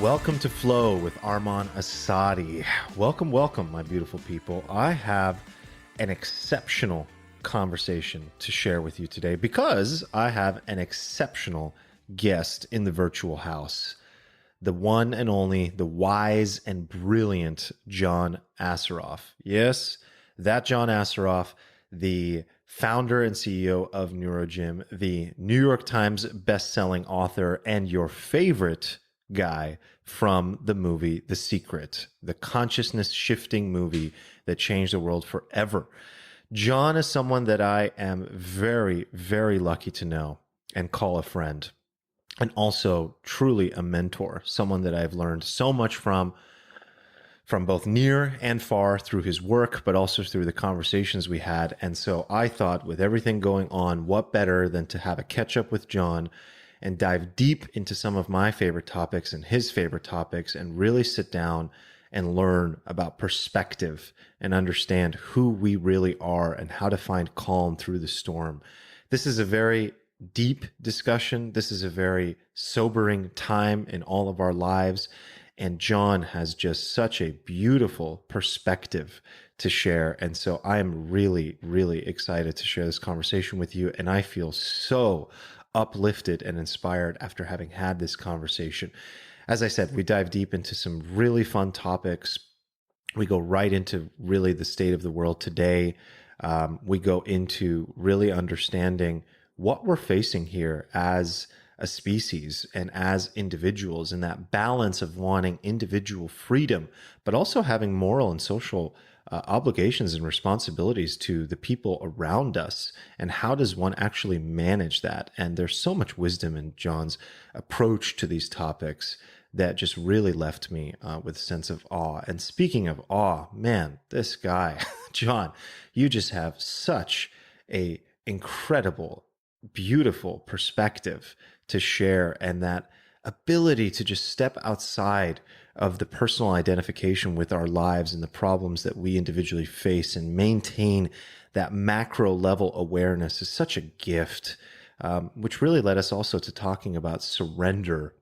Welcome to Flow with Arman Asadi. Welcome, my beautiful people. I have an exceptional conversation to share with you today because I have an exceptional guest in the virtual house. The one and only, the wise and brilliant John Assaraf. Yes, that John Assaraf, the founder and CEO of NeuroGym, the New York Times bestselling author, and your favorite guy from the movie The Secret, the consciousness shifting movie that changed the world forever. John is someone that I am very, very lucky to know and call a friend, and also truly a mentor, someone that I've learned so much from both near and far through his work, but also through the conversations we had. And so I thought, with everything going on, what better than to have a catch up with John and dive deep into some of my favorite topics and his favorite topics, and really sit down and learn about perspective and understand who we really are and how to find calm through the storm. This is a very deep discussion. This is a very sobering time in all of our lives. And John has just such a beautiful perspective to share. And so I am really, really excited to share this conversation with you. And I feel so uplifted and inspired after having had this conversation. As I said, we dive deep into some really fun topics. We go right into really the state of the world today. We go into really understanding what we're facing here as a species and as individuals, and that balance of wanting individual freedom, but also having moral and social obligations and responsibilities to the people around us. And how does one actually manage that? And there's so much wisdom in John's approach to these topics that just really left me with a sense of awe. And speaking of awe, man, this guy, John, you just have such a incredible, beautiful perspective to share, and that ability to just step outside of the personal identification with our lives and the problems that we individually face and maintain that macro level awareness is such a gift, which really led us also to talking about surrender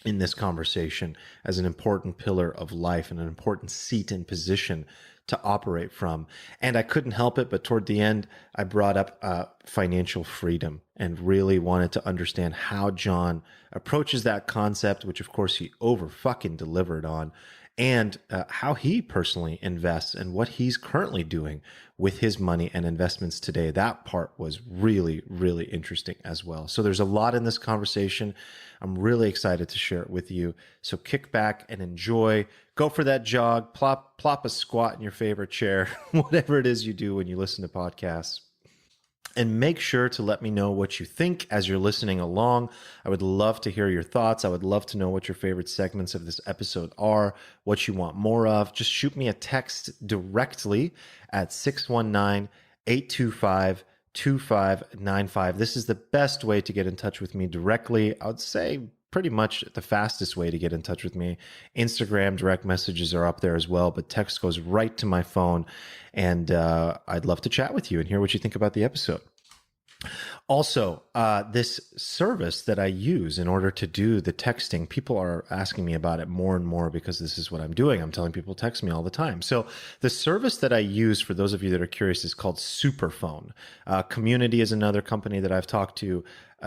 in this conversation as an important pillar of life and an important seat and position to operate from. And I couldn't help it, but toward the end, I brought up financial freedom and really wanted to understand how John approaches that concept, which of course he over fucking delivered on, and how he personally invests and what he's currently doing with his money and investments today. That part was really, really interesting as well. So there's a lot in this conversation. I'm really excited to share it with you. So kick back and enjoy. Go for that jog, plop a squat in your favorite chair, whatever it is you do when you listen to podcasts. And make sure to let me know what you think as you're listening along. I would love to hear your thoughts. I would love to know what your favorite segments of this episode are, what you want more of. Just shoot me a text directly at 619-825-2595. This is the best way to get in touch with me directly. I would say pretty much the fastest way to get in touch with me. Instagram direct messages are up there as well, but text goes right to my phone. And I'd love to chat with you and hear what you think about the episode. Also, this service that I use in order to do the texting, people are asking me about it more and more because this is what I'm doing. I'm telling people text me all the time. So the service that I use, for those of you that are curious, is called Superphone. Community is another company that I've talked to.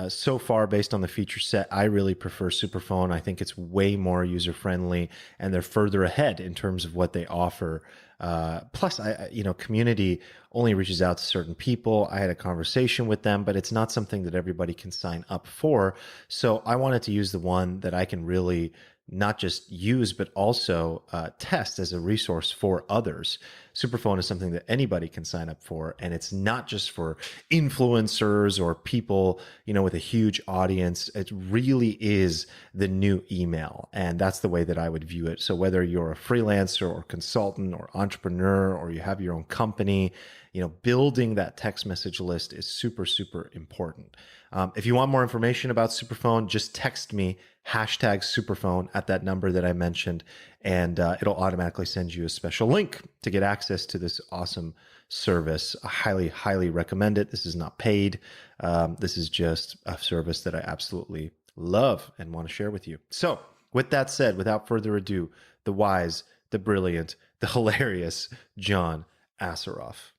So far, based on the feature set, I really prefer Superphone. I think it's way more user-friendly, and they're further ahead in terms of what they offer. Plus, Community only reaches out to certain people. I had a conversation with them, but it's not something that everybody can sign up for. So I wanted to use the one that I can really not just use, but also test as a resource for others. Superphone is something that anybody can sign up for, and it's not just for influencers or people, with a huge audience. It really is the new email, and that's the way that I would view it. So whether you're a freelancer or consultant or entrepreneur, or you have your own company, building that text message list is super, super important. If you want more information about Superphone, just text me #Superphone at that number that I mentioned, and it'll automatically send you a special link to get access to this awesome service. I highly, highly recommend it. This is not paid. This is just a service that I absolutely love and want to share with you. So With that said, without further ado, the wise, the brilliant, the hilarious John Assaraf.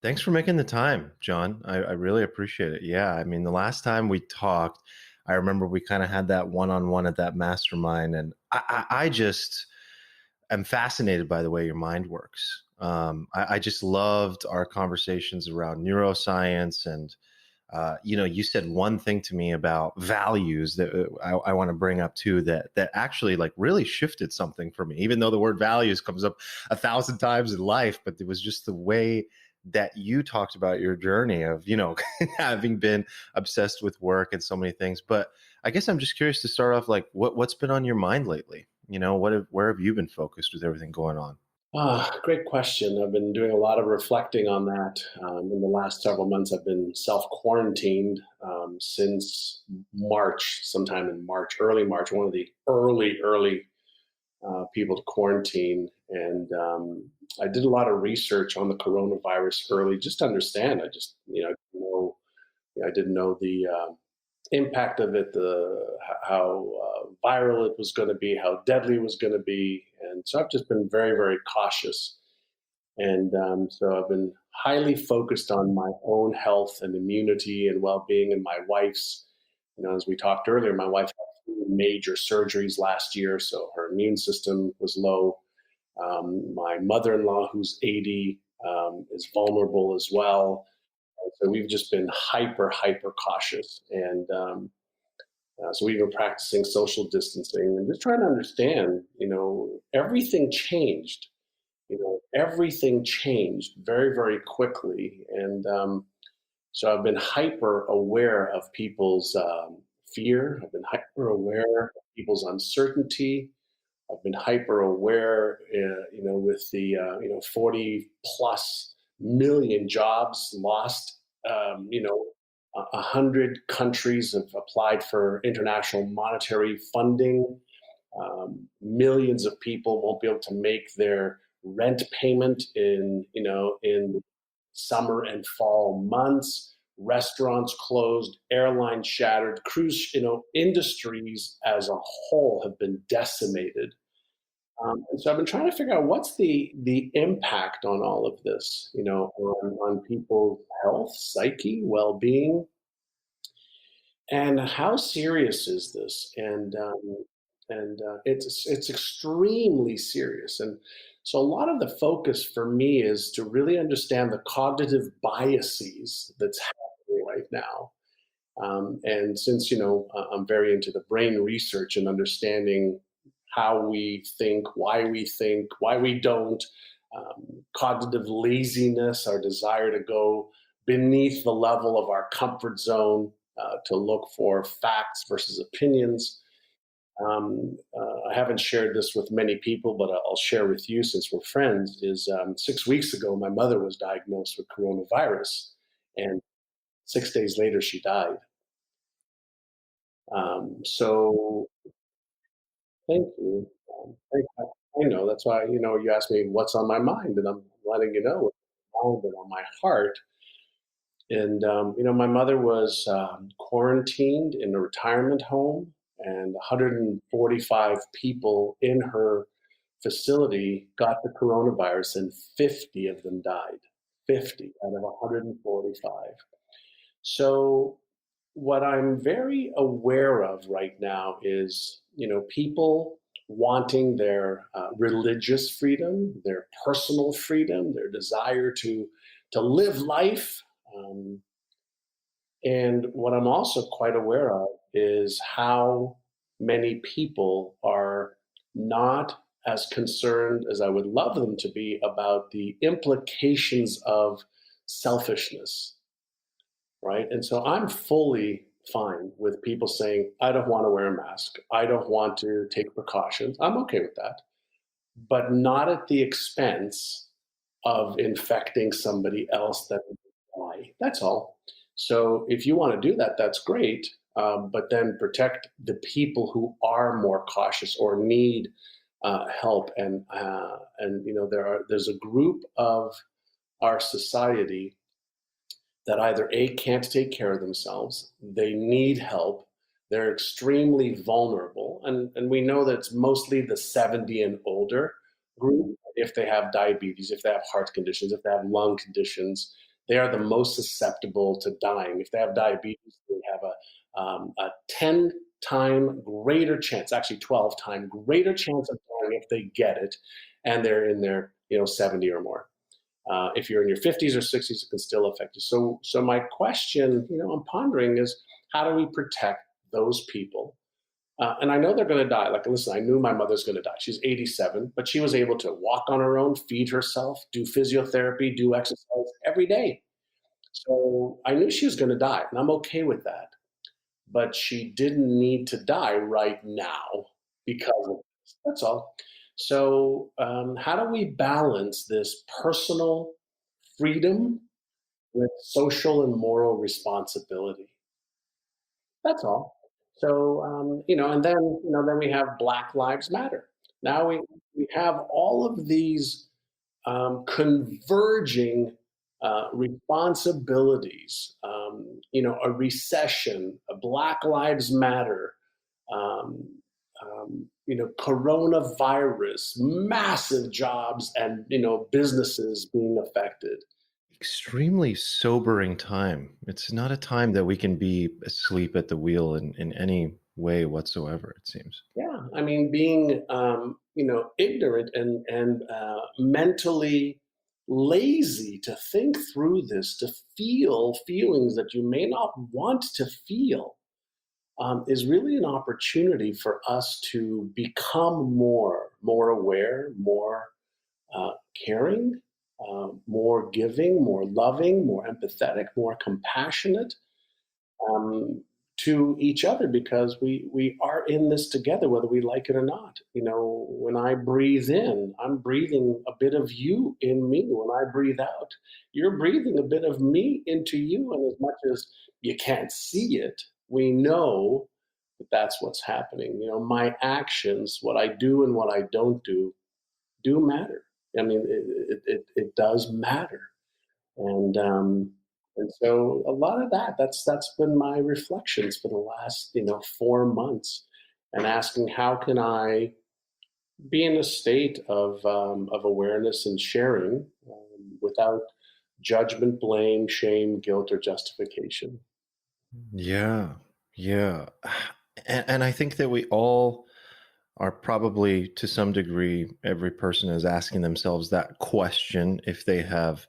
Thanks for making the time, John. I really appreciate it. Yeah, I mean, the last time we talked, I remember we kind of had that one-on-one at that mastermind, and I just am fascinated by the way your mind works. I just loved our conversations around neuroscience and you said one thing to me about values that I want to bring up too, that actually like really shifted something for me, even though the word values comes up 1,000 times in life, but it was just the way that you talked about your journey of, having been obsessed with work and so many things. But I guess I'm just curious to start off, like what's been on your mind lately? Where have you been focused with everything going on? Great question. I've been doing a lot of reflecting on that. In the last several months, I've been self quarantined since March, sometime in March, early March, one of the early people to quarantine. And I did a lot of research on the coronavirus early, just to understand. I didn't know the impact of it, the how viral it was going to be, how deadly it was going to be, and so I've just been very, very cautious. And so I've been highly focused on my own health and immunity and well-being, and my wife's. As we talked earlier, my wife had 3 major surgeries last year, so her immune system was low. My mother-in-law, who's 80, is vulnerable as well. So we've just been hyper cautious, and so we've been practicing social distancing and just trying to understand. Everything changed. Everything changed very, very quickly, and so I've been hyper aware of people's fear. I've been hyper aware of people's uncertainty. I've been hyper aware, with the 40 plus million jobs lost. 100 countries have applied for international monetary funding. Millions of people won't be able to make their rent payment in summer and fall months. Restaurants closed, airlines shattered, cruise industries as a whole have been decimated. And so I've been trying to figure out what's the impact on all of this, on people's health, psyche, well-being, and how serious is this? And it's extremely serious. And so a lot of the focus for me is to really understand the cognitive biases that's happening right now. And since I'm very into the brain research and understanding how we think, why we don't, cognitive laziness, our desire to go beneath the level of our comfort zone, to look for facts versus opinions. I haven't shared this with many people, but I'll share with you since we're friends. Is 6 weeks ago, my mother was diagnosed with coronavirus, and 6 days later, she died. So thank you. I know that's why you asked me what's on my mind, and I'm letting you know what's on my heart. And my mother was quarantined in a retirement home, and 145 people in her facility got the coronavirus, and 50 of them died. 50 out of 145. So, what I'm very aware of right now is, people wanting their religious freedom, their personal freedom, their desire to live life. Um, and what I'm also quite aware of is how many people are not as concerned as I would love them to be about the implications of selfishness, right? And so I'm fully fine with people saying, I don't want to wear a mask. I don't want to take precautions. I'm okay with that, but not at the expense of infecting somebody else that would die. That's all. So if you want to do that, that's great. But then protect the people who are more cautious or need help. And there's a group of our society that either A, can't take care of themselves, they need help, They're extremely vulnerable. And we know that it's mostly the 70 and older group. If they have diabetes, if they have heart conditions, if they have lung conditions, they are the most susceptible to dying. If they have diabetes, they have a 10-time greater chance, actually 12-time greater chance of dying if they get it, and they're in their 70 or more. If you're in your 50s or 60s, it can still affect you. So my question, I'm pondering is, how do we protect those people? And I know they're going to die. Like, listen, I knew my mother's going to die. She's 87, but she was able to walk on her own, feed herself, do physiotherapy, do exercise every day. So I knew she was going to die, and I'm okay with that. But she didn't need to die right now because of this. That's all. So, how do we balance this personal freedom with social and moral responsibility? That's all. So, and then we have Black Lives Matter. Now we have all of these converging responsibilities. A recession, a Black Lives Matter, um, coronavirus, massive jobs and businesses being affected. Extremely sobering time. It's not a time that we can be asleep at the wheel in any way whatsoever, it seems. Yeah, I mean, being ignorant and mentally lazy to think through this, to feel feelings that you may not want to feel, is really an opportunity for us to become more aware, more caring, more giving, more loving, more empathetic, more compassionate, um, to each other, because we are in this together, whether we like it or not. When I breathe in, I'm breathing a bit of you in me. When I breathe out, you're breathing a bit of me into you. And as much as you can't see it, we know that that's what's happening. My actions, what I do and what I don't do matter. I mean, it does matter. And so a lot of that's been my reflections for the last 4 months, and asking, how can I be in a state of awareness and sharing, without judgment, blame, shame, guilt, or justification. Yeah, yeah. And I think that we all are probably, to some degree, every person is asking themselves that question if they have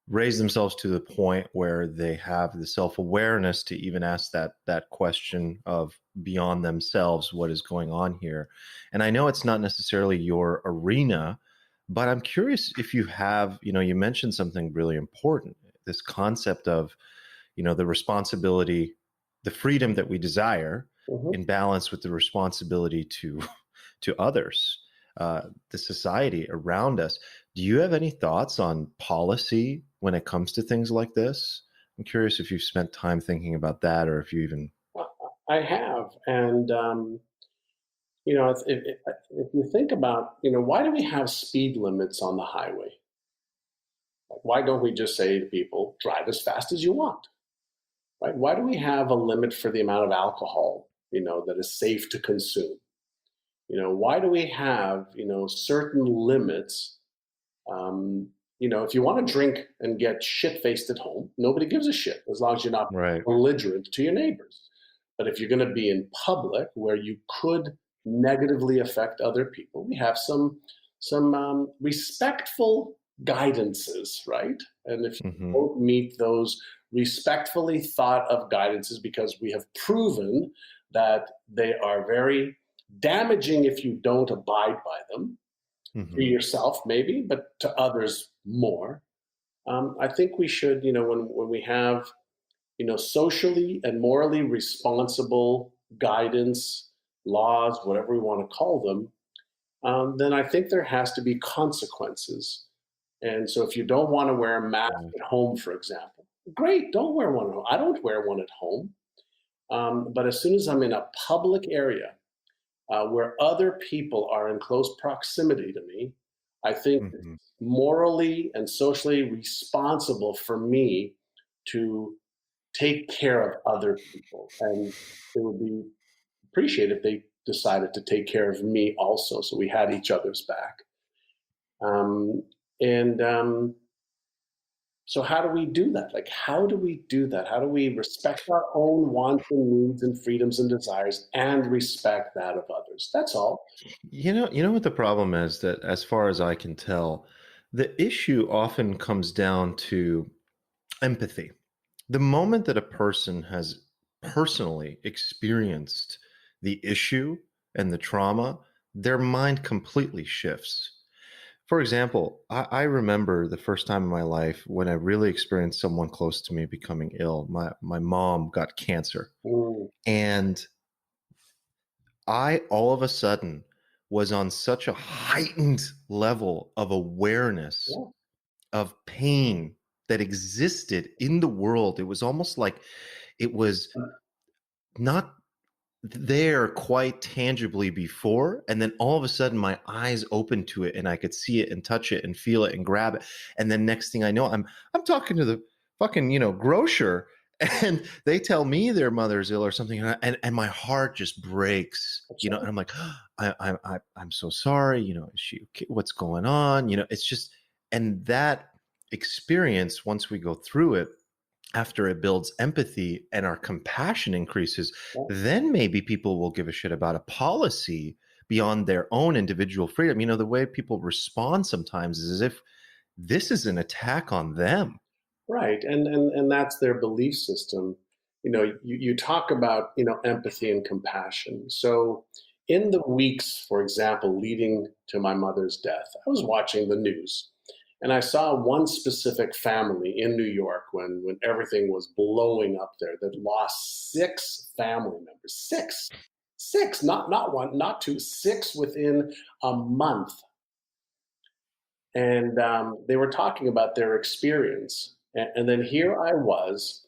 raised themselves to the point where they have the self-awareness to even ask that question of beyond themselves, what is going on here. And I know it's not necessarily your arena, but I'm curious if you have, you mentioned something really important, this concept of, the responsibility, the freedom that we desire Mhm. in balance with the responsibility to others, the society around us. Do you have any thoughts on policy when it comes to things like this? I'm curious if you've spent time thinking about that, or if you even. I have, and if you think about, why do we have speed limits on the highway? Like, why don't we just say to people, drive as fast as you want? Right? Why do we have a limit for the amount of alcohol, that is safe to consume? Why do we have, certain limits? Um, if you want to drink and get shit faced at home, nobody gives a shit as long as you're not Right. belligerent to your neighbors. But if you're going to be in public where you could negatively affect other people, we have some respectful guidances, right? And if you Hmm. don't meet those respectfully thought of guidances, because we have proven that they are very damaging if you don't abide by them, to Hmm. yourself maybe, but to others more. I think we should, when we have, socially and morally responsible guidance, laws, whatever we want to call them, then I think there has to be consequences. And so if you don't want to wear a mask Yeah. at home, for example, great, don't wear one at home. I don't wear one at home. But as soon as I'm in a public area, where other people are in close proximity to me, I think it's Hmm. morally and socially responsible for me to take care of other people. And it would be appreciated if they decided to take care of me also. So we had each other's back. Um, and So how do we do that? Like, how do we do that? How do we respect our own wants and needs and freedoms and desires and respect that of others? That's all. You know what the problem is, that as far as I can tell, the issue often comes down to empathy. The moment that a person has personally experienced the issue and the trauma, their mind completely shifts. For example, I remember the first time in my life when I really experienced someone close to me becoming ill. My mom got cancer, Mm, and I all of a sudden was on such a heightened level of awareness yeah, of pain that existed in the world. It was almost like it was not there quite tangibly before, and then all of a sudden my eyes opened to it and I could see it and touch it and feel it and grab it, and then next thing I know, I'm talking to the fucking grocer, and they tell me their mother's ill or something, and my heart just breaks, that's and right. I'm like, I'm so sorry, is she okay? What's going on? It's just, and that experience, once we go through it, after it builds empathy and our compassion increases, Yeah. then maybe people will give a shit about a policy beyond their own individual freedom. The way people respond sometimes is as if this is an attack on them. Right. And that's their belief system. You talk about, empathy and compassion. So in the weeks, for example, leading to my mother's death, I was watching the news and I saw one specific family in New York when everything was blowing up there that lost six family members. Six, not one, not two, six within a month. And they were talking about their experience. And then here I was,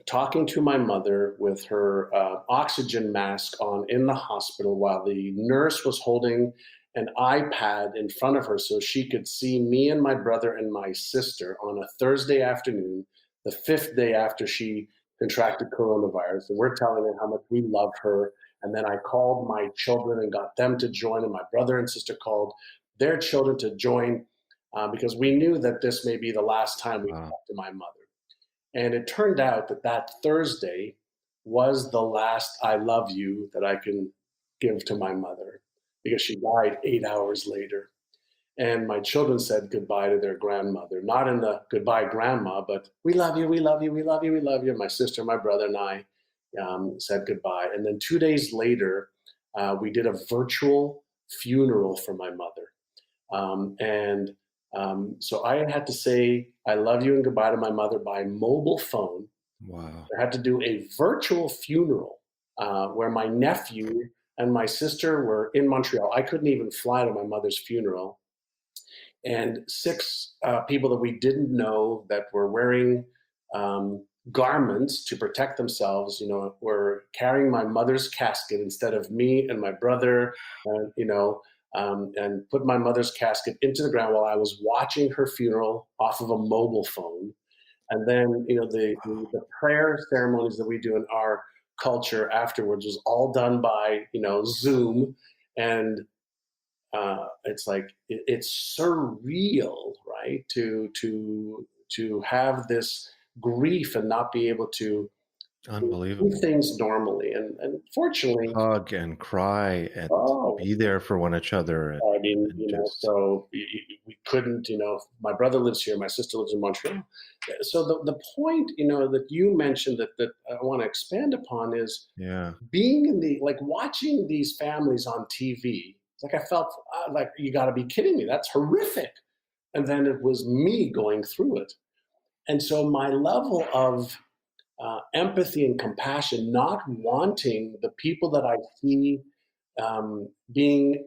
talking to my mother with her oxygen mask on in the hospital while the nurse was holding an iPad in front of her so she could see me and my brother and my sister on a Thursday afternoon, the fifth day after she contracted coronavirus. And we're telling her how much we love her. And then I called my children and got them to join, and my brother and sister called their children to join, because we knew that this may be the last time we Wow. talked to my mother. And it turned out that that Thursday was the last I love you that I can give to my mother, because she died 8 hours later. And my children said goodbye to their grandmother, not in the goodbye grandma, but we love you, we love you, we love you, we love you. My sister, my brother, and I said goodbye. And then 2 days later, we did a virtual funeral for my mother. So I had to say I love you and goodbye to my mother by mobile phone. Wow. I had to do a virtual funeral where my nephew and my sister were in Montreal. I couldn't even fly to my mother's funeral. And six people that we didn't know that were wearing garments to protect themselves, were carrying my mother's casket instead of me and my brother, and put my mother's casket into the ground while I was watching her funeral off of a mobile phone. And then, the prayer ceremonies that we do in our culture afterwards was all done by, Zoom. And it's like it's surreal, right? To have this grief and not be able to do Unbelievable. things normally. And fortunately, Hug and cry and oh, be there for one another, and, I mean, just, so we couldn't, my brother lives here, my sister lives in Montreal. So the point, that you mentioned that I want to expand upon is yeah. being in like watching these families on TV. It's like I felt like, you got to be kidding me. That's horrific. And then it was me going through it. And so my level of empathy and compassion, not wanting the people that I see being,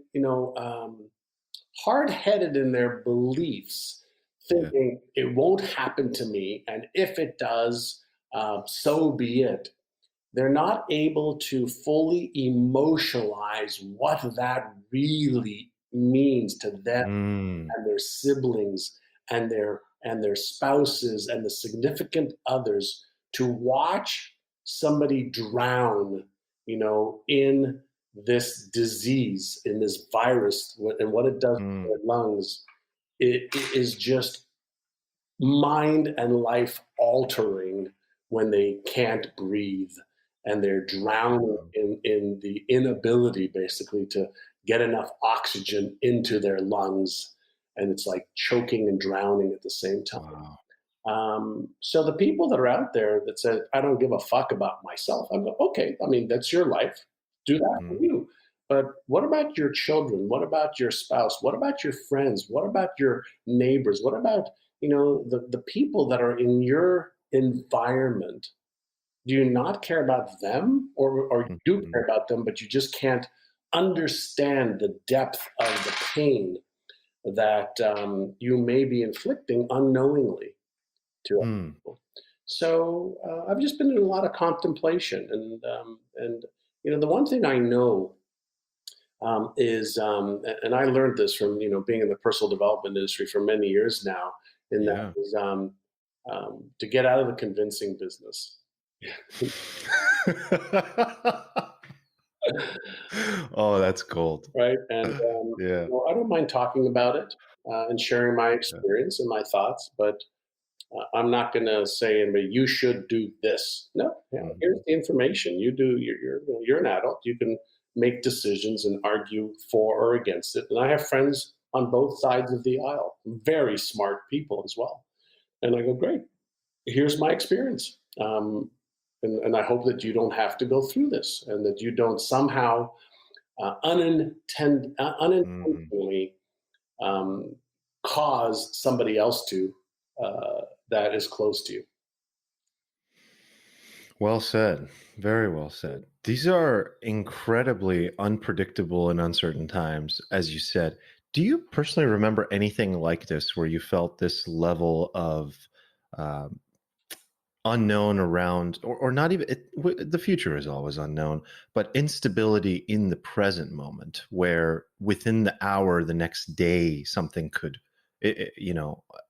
hard headed in their beliefs, Yeah. thinking it won't happen to me. And if it does, so be it. They're not able to fully emotionalize what that really means to them Mm. and their siblings and their spouses and the significant others to watch somebody drown, in this disease, in this virus, and what it does to Mm. their lungs, it is just mind and life altering when they can't breathe and they're drowning Wow. in the inability basically to get enough oxygen into their lungs, and it's like choking and drowning at the same time. Wow. So the people that are out there that say, I don't give a fuck about myself, I'm like, okay, I mean, that's your life. Do that for Mhm. you. But what about your children? What about your spouse? What about your friends? What about your neighbors? What about, the people that are in your environment? Do you not care about them, or you do Mhm. care about them, but you just can't understand the depth of the pain that you may be inflicting unknowingly to other Hmm. people. So I've just been in a lot of contemplation, and the one thing I know is, and I learned this from being in the personal development industry for many years now, and that Yeah. is to get out of the convincing business. Oh, that's gold. Right? And Yeah. I don't mind talking about it and sharing my Yeah. experience and my thoughts, but I'm not going to say, anybody, you should do this. No, here's Mhm. the information. You do. You're an adult. You can make decisions and argue for or against it. And I have friends on both sides of the aisle, very smart people as well. And I go, great. Here's my experience. And I hope that you don't have to go through this, and that you don't somehow Mhm. unintentionally um, cause somebody else to that is close to you. Well said. Very well said. These are incredibly unpredictable and uncertain times, as you said. Do you personally remember anything like this where you felt this level of um, unknown around, or not even the future is always unknown, but instability in the present moment, where within the hour, the next day, something could,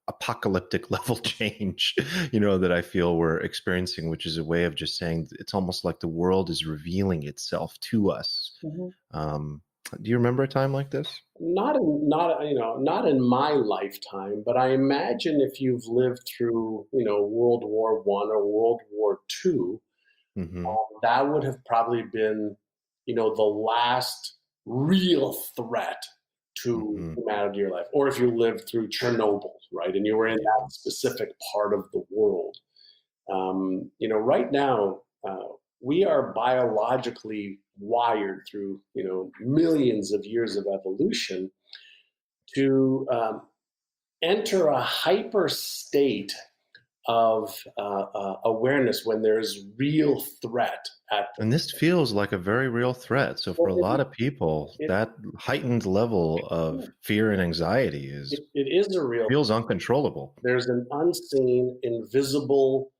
apocalyptic level change, that I feel we're experiencing, which is a way of just saying it's almost like the world is revealing itself to us. Mhm. Um, do you remember a time like this? Not in my lifetime, but I imagine if you've lived through World War I or World War II, Hmm. that would have probably been the last real threat to Hmm. humanity or life. Or if you lived through Chernobyl, right, and you were in that Yeah. specific part of the world. Right now, we are biologically wired through millions of years of evolution to enter a hyper state of awareness when there's real threat at the And this feels like a very real threat. So for well, a lot of people, it, that heightened level of fear and anxiety is it is a real. feels uncontrollable. There's an unseen, invisible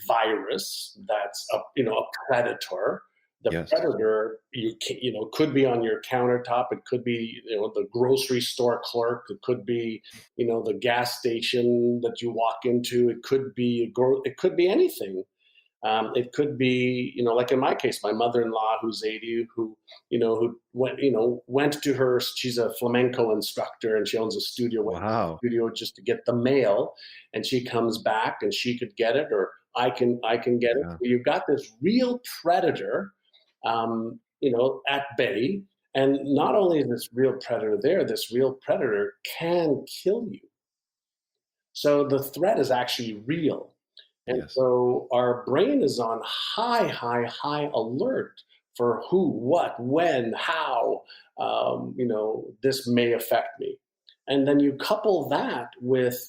virus that's a predator. The Yes. predator could be on your countertop. It could be the grocery store clerk. It could be the gas station that you walk into. It could be it could be anything. It could be, like in my case, my mother-in-law who's 80, who went to her. She's a flamenco instructor and she owns a studio. Went to the Wow. studio just to get the mail, and she comes back and she could get it, or I can get it. Yeah. You've got this real predator, at bay, and not only is this real predator there, this real predator can kill you. So the threat is actually real. And Yes. so our brain is on high, high, high alert for who, what, when, how, this may affect me. And then you couple that with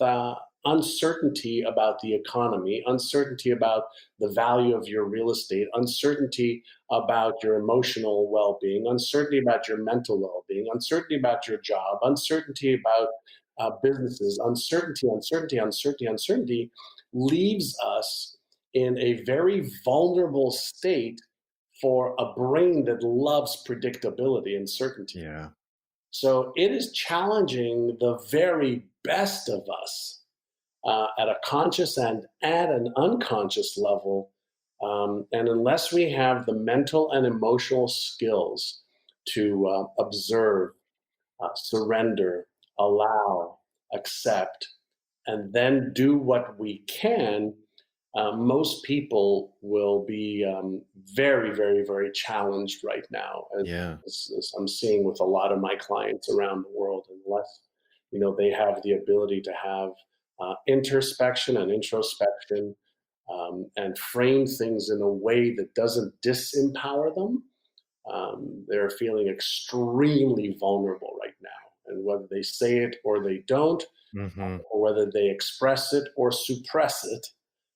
uncertainty about the economy, uncertainty about the value of your real estate, uncertainty about your emotional well being, uncertainty about your mental well being, uncertainty about your job, uncertainty about businesses, uncertainty leaves us in a very vulnerable state for a brain that loves predictability and certainty. Yeah. So it is challenging the very best of us at a conscious and at an unconscious level. And unless we have the mental and emotional skills to observe, surrender, allow, accept, and then do what we can, most people will be very, very, very challenged right now, Yeah. as I'm seeing with a lot of my clients around the world. Unless they have the ability to have introspection and introspection, and frame things in a way that doesn't disempower them, they're feeling extremely vulnerable right now. And whether they say it or they don't, Hmm. or whether they express it or suppress it,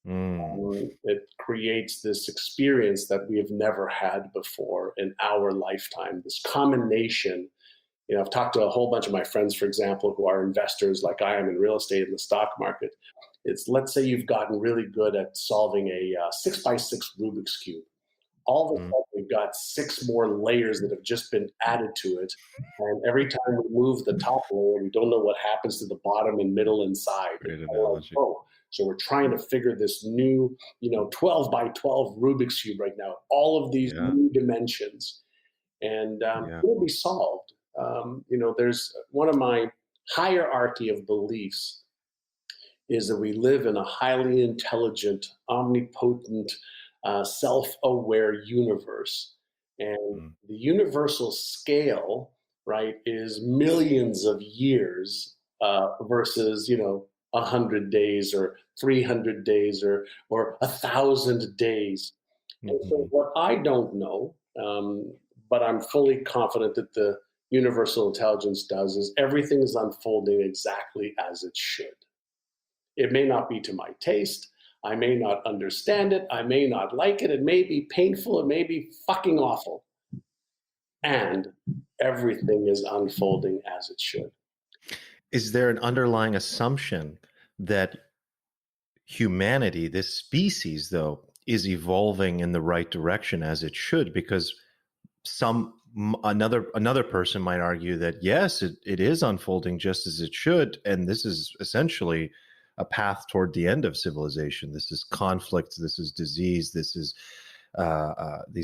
Mm. it creates this experience that we have never had before in our lifetime. This combination. I've talked to a whole bunch of my friends, for example, who are investors like I am in real estate and the stock market. It's, let's say you've gotten really good at solving a 6x6 Rubik's Cube. All of a Mm. sudden, we've got six more layers that have just been added to it. And every time we move the top layer, we don't know what happens to the bottom and middle and side. It's Great kind of like, analogy. oh, so we're trying to figure this new, 12 by 12 Rubik's Cube right now, all of these Yeah. new dimensions. And Yeah. it will be solved. There's one of my hierarchy of beliefs is that we live in a highly intelligent, omnipotent, self-aware universe. And Mm. the universal scale, right, is millions of years versus, 100 days or 300 days or 1,000 days. And so Hmm. what I don't know, but I'm fully confident that the universal intelligence does, is everything is unfolding exactly as it should. It may not be to my taste. I may not understand it. I may not like it. It may be painful. It may be fucking awful. And everything is unfolding as it should. Is there an underlying assumption that humanity, this species, though, is evolving in the right direction as it should? Because another person might argue that yes, it is unfolding just as it should, and this is essentially a path toward the end of civilization. This is conflict. This is disease. These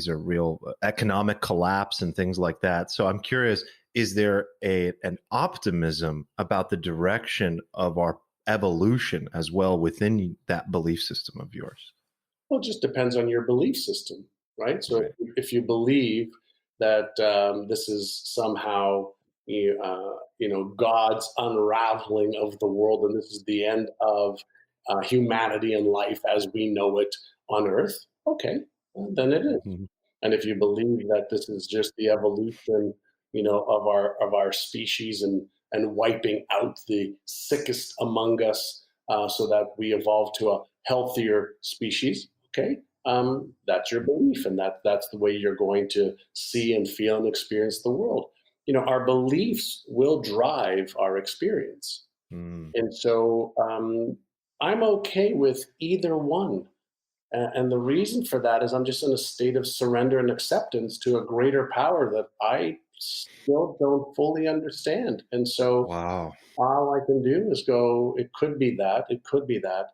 are real economic collapse and things like that. So I'm curious: is there an optimism about the direction of our evolution as well within that belief system of yours? Well, it just depends on your belief system, right? So Right. if you believe that this is somehow God's unraveling of the world, and this is the end of humanity and life as we know it on Earth, okay, well, then it is. Mhm. And if you believe that this is just the evolution, of our species and wiping out the sickest among us, so that we evolve to a healthier species, okay, that's your belief, and that's the way you're going to see and feel and experience the world. Our beliefs will drive our experience, Mm. and so I'm okay with either one. And the reason for that is I'm just in a state of surrender and acceptance to a greater power that I still don't fully understand. And so Wow. all I can do is go, it could be that, it could be that.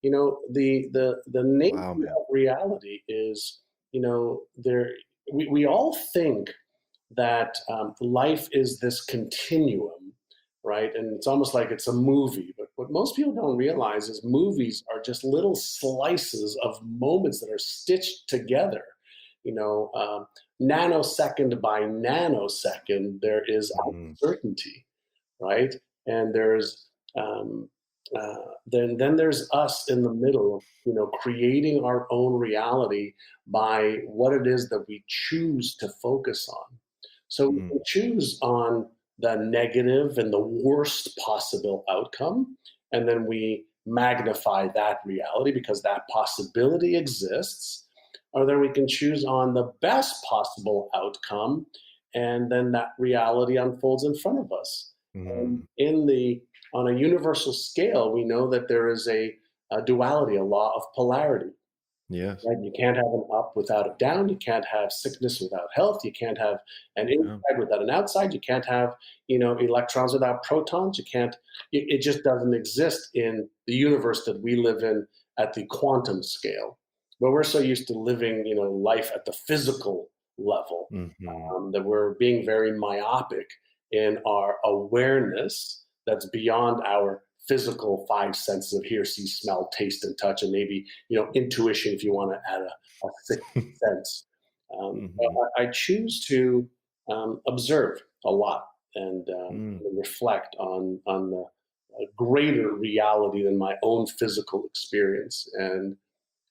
The nature Wow, man. of reality is, there we all think that life is this continuum, right? And it's almost like it's a movie. But what most people don't realize is movies are just little slices of moments that are stitched together. You know, um, Nanosecond by nanosecond, there is Mhm. uncertainty, right? And there's then there's us in the middle, creating our own reality by what it is that we choose to focus on. So we Mm. can choose on the negative and the worst possible outcome, and then we magnify that reality because that possibility exists. Or then we can choose on the best possible outcome, and then that reality unfolds in front of us. And Mm. on a universal scale, we know that there is a duality, a law of polarity. Yes. Right? You can't have an up without a down. You can't have sickness without health. You can't have an Yeah. inside without an outside. You can't have, electrons without protons. You can't. It just doesn't exist in the universe that we live in at the quantum scale. But we're so used to living, life at the physical level, Hmm. that we're being very myopic in our awareness that's beyond our physical five senses of hear, see, smell, taste, and touch, and maybe intuition if you want to add a sixth sense. Hmm. I choose to observe a lot and Mm. reflect on the a greater reality than my own physical experience. And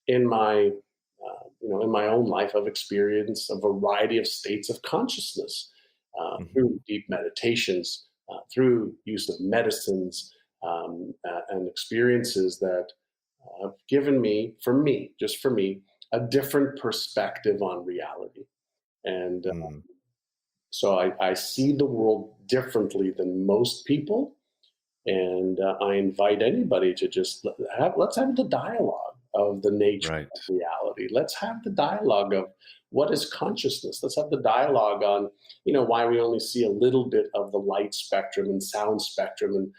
in my in my own life, I've experienced a variety of states of consciousness Hmm. through deep meditations, through use of medicines, and experiences that have given me, just for me, a different perspective on reality. And Mm. so I see the world differently than most people, and I invite anybody to just let's have the dialogue of the nature Right. of reality. Let's have the dialogue of what is consciousness. Let's have the dialogue on, why we only see a little bit of the light spectrum and sound spectrum, and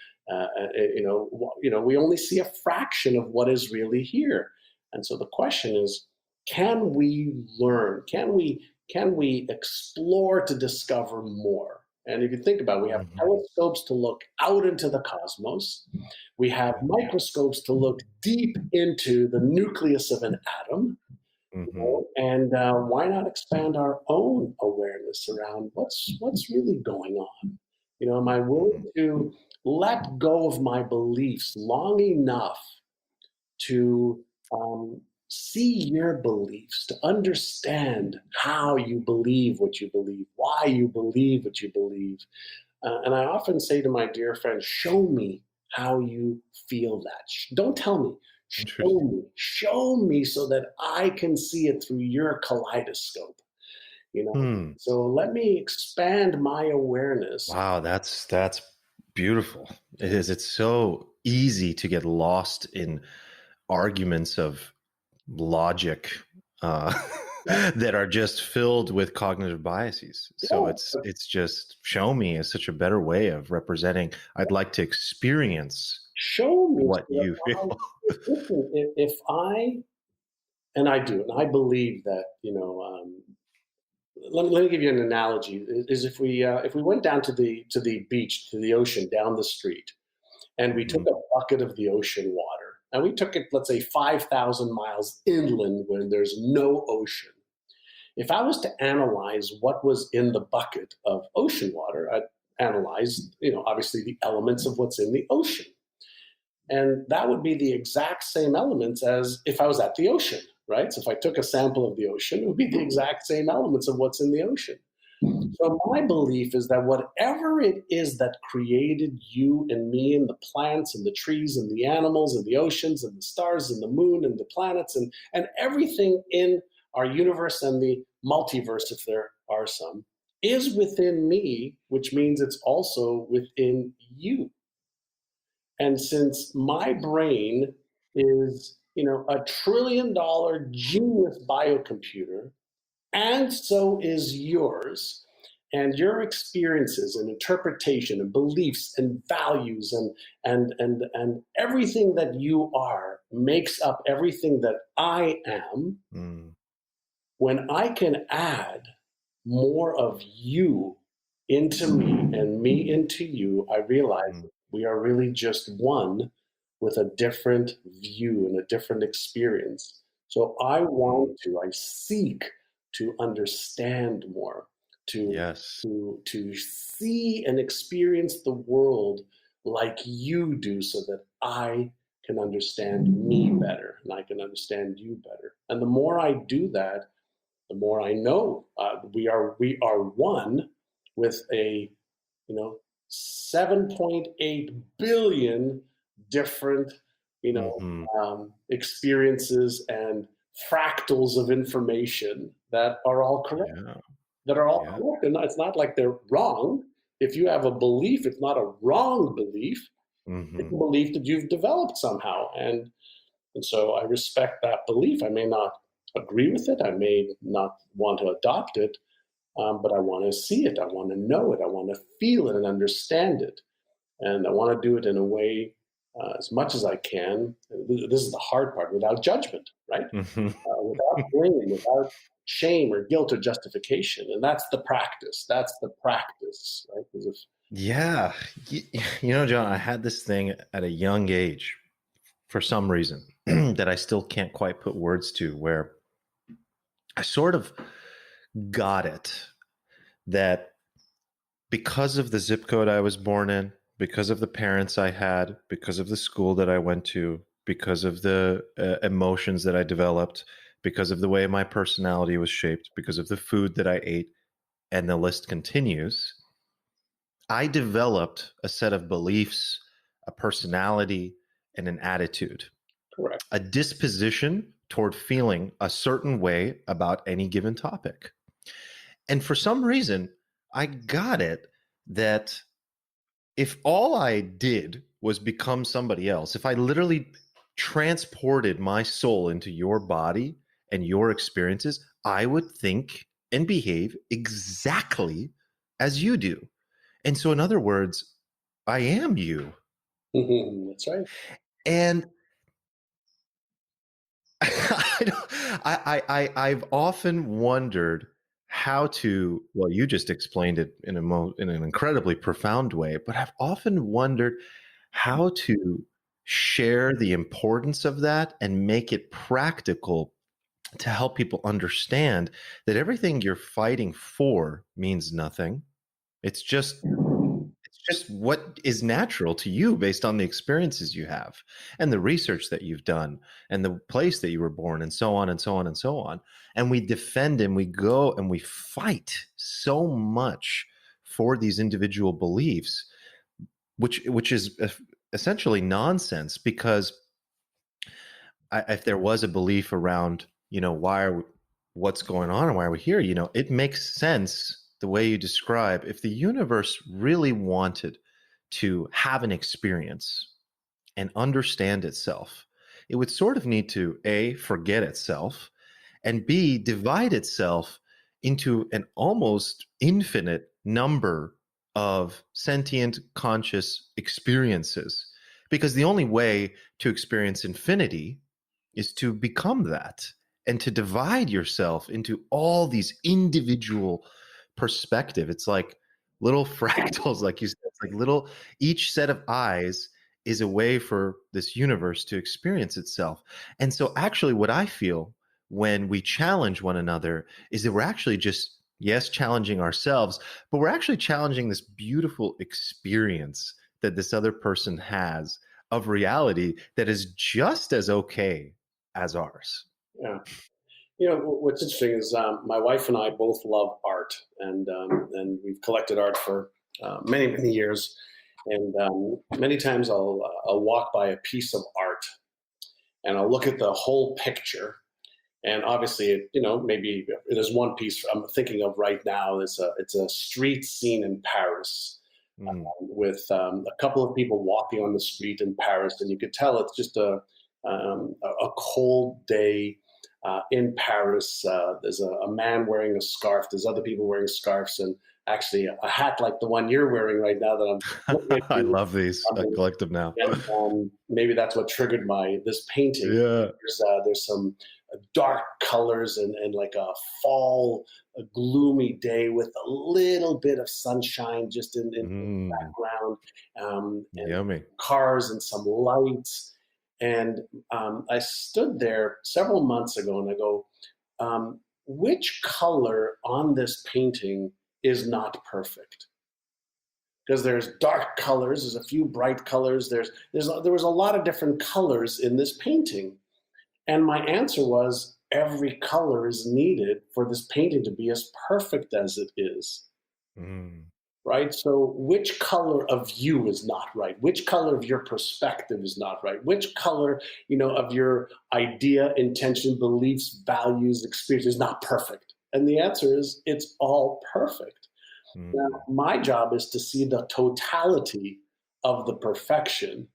we only see a fraction of what is really here. And so the question is, can we learn? Can we explore to discover more? And if you think about it, we have Hmm. telescopes to look out into the cosmos. We have Yeah. microscopes to look deep into the nucleus of an atom. Hmm. And why not expand our own awareness around what's really going on? Am I Hmm. willing to let go of my beliefs long enough to see your beliefs, to understand how you believe what you believe, why you believe what you believe. And I often say to my dear friends, show me how you feel that. Don't tell me, Interesting. show me so that I can see it through your kaleidoscope. You know, Hmm. so let me expand my awareness. Wow, that's beautiful. It is. It's so easy to get lost in arguments of logic uh, that are just filled with cognitive biases. So Yeah, it's just show me is such a better way of representing. I'd like to experience show me what so that you feel. listen, if I and I do, and I believe that let me give you an analogy. Is if we went down to the beach, to the ocean, down the street, and we took Hmm. a bucket of the ocean water, and we took it, let's say, 5,000 miles inland when there's no ocean. If I was to analyze what was in the bucket of ocean water, I'd analyze, obviously the elements of what's in the ocean. And that would be the exact same elements as if I was at the ocean, right? So if I took a sample of the ocean, it would be the exact same elements of what's in the ocean. So my belief is that whatever it is that created you and me and the plants and the trees and the animals and the oceans and the stars and the moon and the planets and everything in our universe and the multiverse, if there are some, is within me, which means it's also within you. And since my brain is, $1 trillion genius biocomputer, and so is yours, and your experiences and interpretation and beliefs and values and everything that you are makes up everything that I am. Mm. When I can add more of you into me and me into you, I realize Mm. we are really just one with a different view and a different experience. So Mm. I seek to understand more, to Yes. to see and experience the world like you do, so that I can understand me better and I can understand you better. And the more I do that, the more I know we are one with a 7.8 billion different Hmm. experiences and fractals of information that are all correct. Yeah. Yeah. And it's not like they're wrong. If you have a belief, it's not a wrong belief. It's Hmm. a belief that you've developed somehow. And And so I respect that belief. I may not agree with it. I may not want to adopt it, but I want to see it. I want to know it. I want to feel it and understand it. And I want to do it in a way, as much as I can. This is the hard part, without judgment, right? Mhm. Without blame, without shame or guilt or justification. And that's the practice. That's the practice, right? Because if Yeah. Y- John, I had this thing at a young age for some reason that I still can't quite put words to, where I sort of got it that because of the zip code I was born in, because of the parents I had, because of the school that I went to, because of the emotions that I developed, because of the way my personality was shaped, because of the food that I ate, and the list continues, I developed a set of beliefs, a personality, and an attitude, correct. a disposition toward feeling a certain way about any given topic. And for some reason, I got it that if all I did was become somebody else, if I literally transported my soul into your body and your experiences, I would think and behave exactly as you do. And so, in other words, I am you. That's right. And I've often wondered how to, well, you just explained it in in an incredibly profound way, but I've often wondered how to share the importance of that and make it practical to help people understand that everything you're fighting for means nothing. It's just what is natural to you based on the experiences you have and the research that you've done and the place that you were born and so on and so on and so on. And we defend and we go and we fight so much for these individual beliefs, which is essentially nonsense, because if there was a belief around, why are we, what's going on and why are we here, it makes sense the way you describe. If the universe really wanted to have an experience and understand itself, it would sort of need to A, forget itself, and B, divide itself into an almost infinite number of sentient conscious experiences. Because the only way to experience infinity is to become that and to divide yourself into all these individual perspective. It's like little fractals, like you said. It's like little, each set of eyes is a way for this universe to experience itself. And so actually what I feel when we challenge one another is that we're actually just, yes, challenging ourselves, but we're actually challenging this beautiful experience that this other person has of reality that is just as okay as ours. Yeah. What's interesting is my wife and I both love art, and we've collected art for many years. And many times I'll walk by a piece of art and I'll look at the whole picture. And obviously, maybe there's one piece I'm thinking of right now. It's a street scene in Paris, Mm. with a couple of people walking on the street in Paris, and you could tell it's just a cold day in Paris. There's a man wearing a scarf. There's other people wearing scarves, and actually a hat like the one you're wearing right now that I'm looking at I you. love these. I collect them now. And maybe that's what triggered this painting. Yeah. There's some dark colors and like a gloomy day with a little bit of sunshine just in the Mm. background, and Yummy. cars and some lights. And I stood there several months ago and I go, which color on this painting is not perfect? Because there's dark colors, there's a few bright colors, there was a lot of different colors in this painting. And my answer was every color is needed for this painting to be as perfect as it is. Mm. Right? So which color of you is not right? Which color of your perspective is not right? Which color, of your idea, intention, beliefs, values, experience is not perfect? And the answer is it's all perfect. Now, Mm. my job is to see the totality of the perfection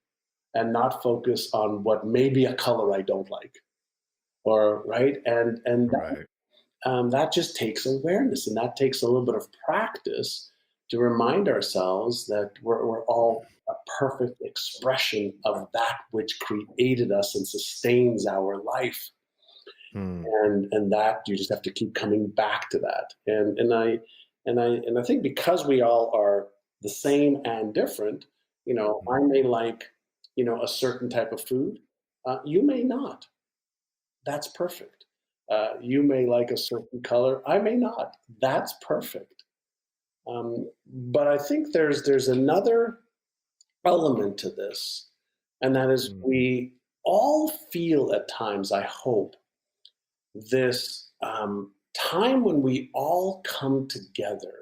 and not focus on what maybe a color I don't like, or right, and Right. that just takes awareness, and that takes a little bit of practice to remind ourselves that we're all a perfect expression of that which created us and sustains our life. Hmm. And that you just have to keep coming back to that. And I think because we all are the same and different, I may like, a certain type of food. You may not. That's perfect. You may like a certain color. I may not. That's perfect. But I think there's another element to this, and that is Hmm. we all feel at times, I hope, this time when we all come together.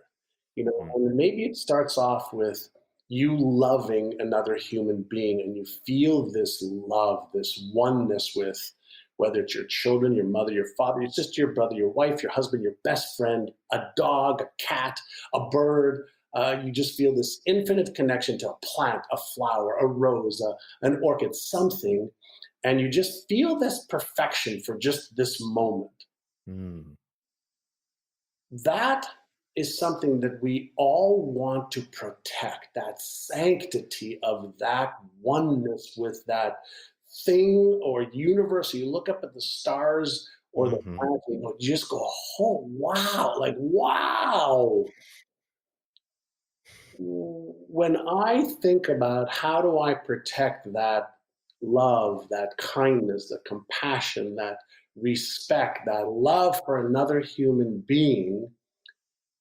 Hmm. And maybe it starts off with you loving another human being, and you feel this love, this oneness with, whether it's your children, your mother, your father, your sister, your brother, your wife, your husband, your best friend, a dog, a cat, a bird. You just feel this infinite connection to a plant, a flower, a rose, an orchid, something, and you just feel this perfection for just this moment. Hmm. That is something that we all want to protect, that sanctity of that oneness with that thing or universe. You look up at the stars or the Hmm. planets, and you just go, oh, wow, like, wow. When I think about how do I protect that love, that kindness, that compassion, that respect, that love for another human being,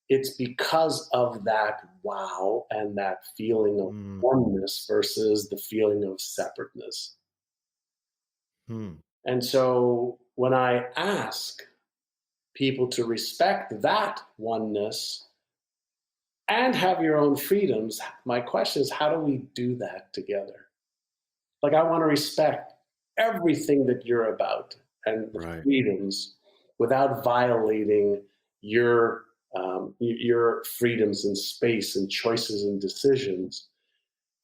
it's because of that wow and that feeling of Hmm. oneness versus the feeling of separateness. Hmm. And so when I ask people to respect that oneness and have your own freedoms, my question is, how do we do that together? Like, I want to respect everything that you're about and the Right. freedoms without violating your your freedoms and space and choices and decisions.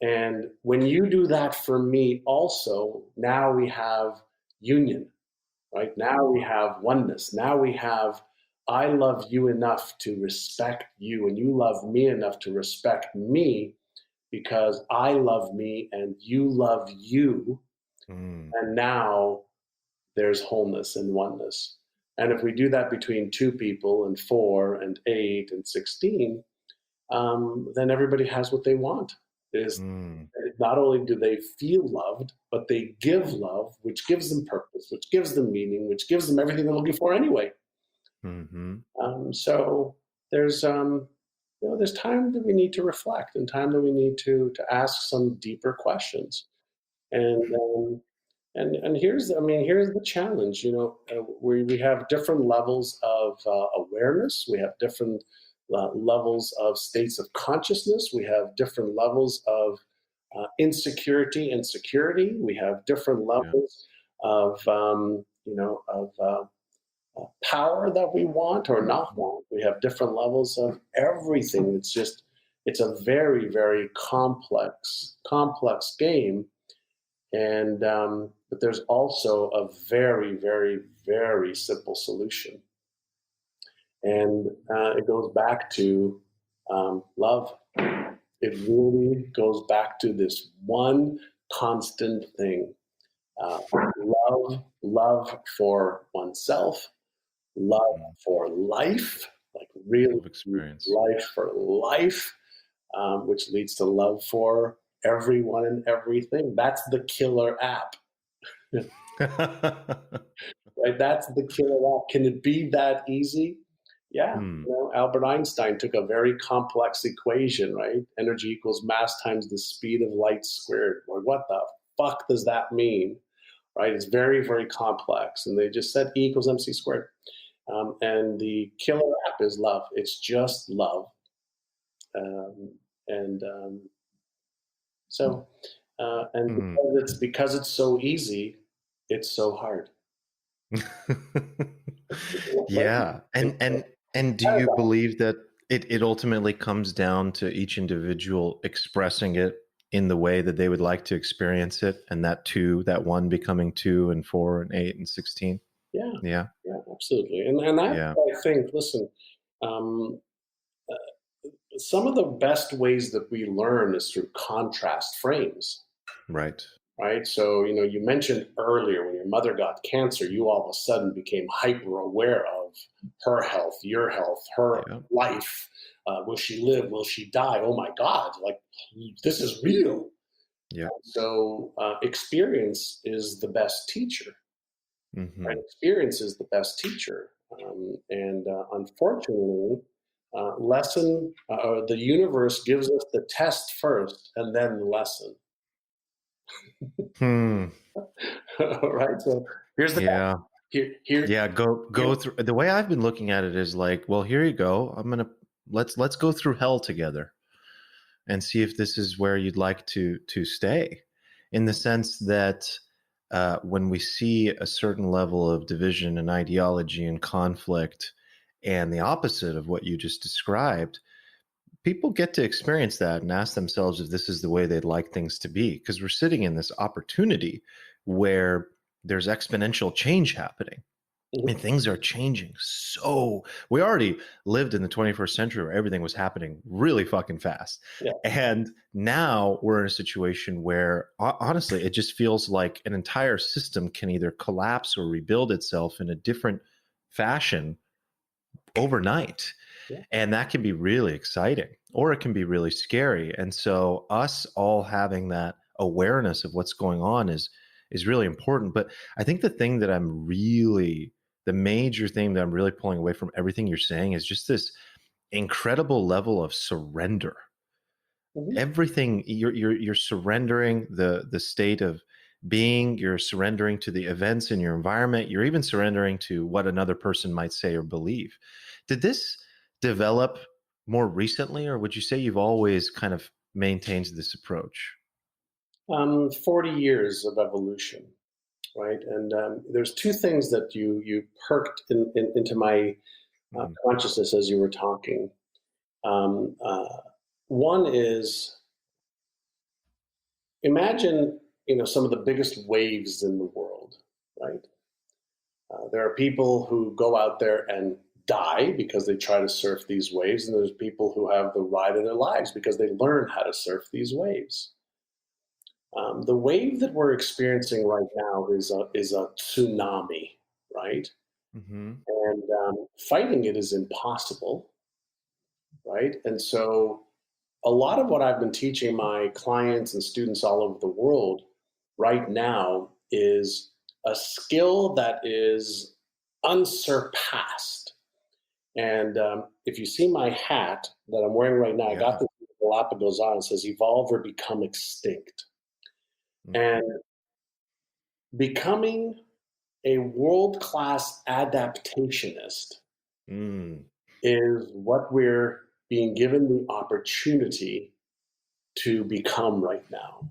And when you do that for me, also, now we have union, right? Now we have oneness. Now we have, I love you enough to respect you, and you love me enough to respect me because I love me and you love you. Hmm. And now there's wholeness and oneness. And if we do that between two people and four and eight and 16, then everybody has what they want. Is Hmm. not only do they feel loved, but they give love, which gives them purpose, which gives them meaning, which gives them everything they're looking for anyway. Hmm. So there's there's time that we need to reflect, and time that we need to ask some deeper questions. And and here's the challenge. We have different levels of awareness. We have different levels of states of consciousness. We have different levels of insecurity and security. We have different Yeah. levels of power that we want or not want. We have different levels of everything. It's a very, very complex game. And but there's also a very, very, very simple solution, and it goes back to love. It really goes back to this one constant thing: love for oneself, love Hmm. for life, like really Love experience. life for life, which leads to love for everyone and everything. That's the killer app. Right? That's the killer app. Can it be that easy? Yeah. Hmm. Albert Einstein took a very complex equation, right? Energy equals mass times the speed of light squared. Well, what the fuck does that mean? Right? It's very, very complex. And they just said E equals MC squared. And the killer app is love. It's just love. Um, and so, and Hmm. because it's so easy, it's so hard. Yeah. And do you believe that it ultimately comes down to each individual expressing it in the way that they would like to experience it, and that one becoming two and four and eight and 16. Yeah, Yeah. yeah, absolutely. And that's Yeah. what I think. Listen, um, some of the best ways that we learn is through contrast frames. Right. Right. So, you mentioned earlier when your mother got cancer, you all of a sudden became hyper aware of her health, your health, her Yeah. life. Will she live? Will she die? Oh my God, like this is real. Yeah. So, experience is the best teacher. Right? Hmm. Experience is the best teacher. And unfortunately, the universe gives us the test first and then the lesson. Hmm. Right. So here's the Yeah. here Yeah. Go here. through. The way I've been looking at it is like, well, here you go. Let's go through hell together and see if this is where you'd like to stay. In the sense that when we see a certain level of division and ideology and conflict, and the opposite of what you just described, people get to experience that and ask themselves if this is the way they'd like things to be, because we're sitting in this opportunity where there's exponential change happening. Mhm. And things are changing. So we already lived in the 21st century where everything was happening really fucking fast. Yeah. And now we're in a situation where honestly, it just feels like an entire system can either collapse or rebuild itself in a different fashion overnight. Yeah. And that can be really exciting, or it can be really scary. And so us all having that awareness of what's going on is really important. But I think the major thing that I'm really pulling away from everything you're saying is just this incredible level of surrender. Mhm. Everything you're surrendering the state of being, you're surrendering to the events in your environment, you're even surrendering to what another person might say or believe. Did this develop more recently, or would you say you've always kind of maintained this approach? 40 years of evolution, right? And there's two things that you perked into my Mm, consciousness as you were talking. Um, uh, One is, imagine some of the biggest waves in the world, right? There are people who go out there and die because they try to surf these waves, and there's people who have the ride of their lives because they learn how to surf these waves. The wave that we're experiencing right now is a tsunami, right? mhm, And fighting it is impossible, right? And so, a lot of what I've been teaching my clients and students all over the world right now is a skill that is unsurpassed. And if you see my hat that I'm wearing right now, I got yeah, this Galapagos on. It says "Evolve or Become Extinct." mhm, And becoming a world class adaptationist mm, is what we're being given the opportunity to become right now,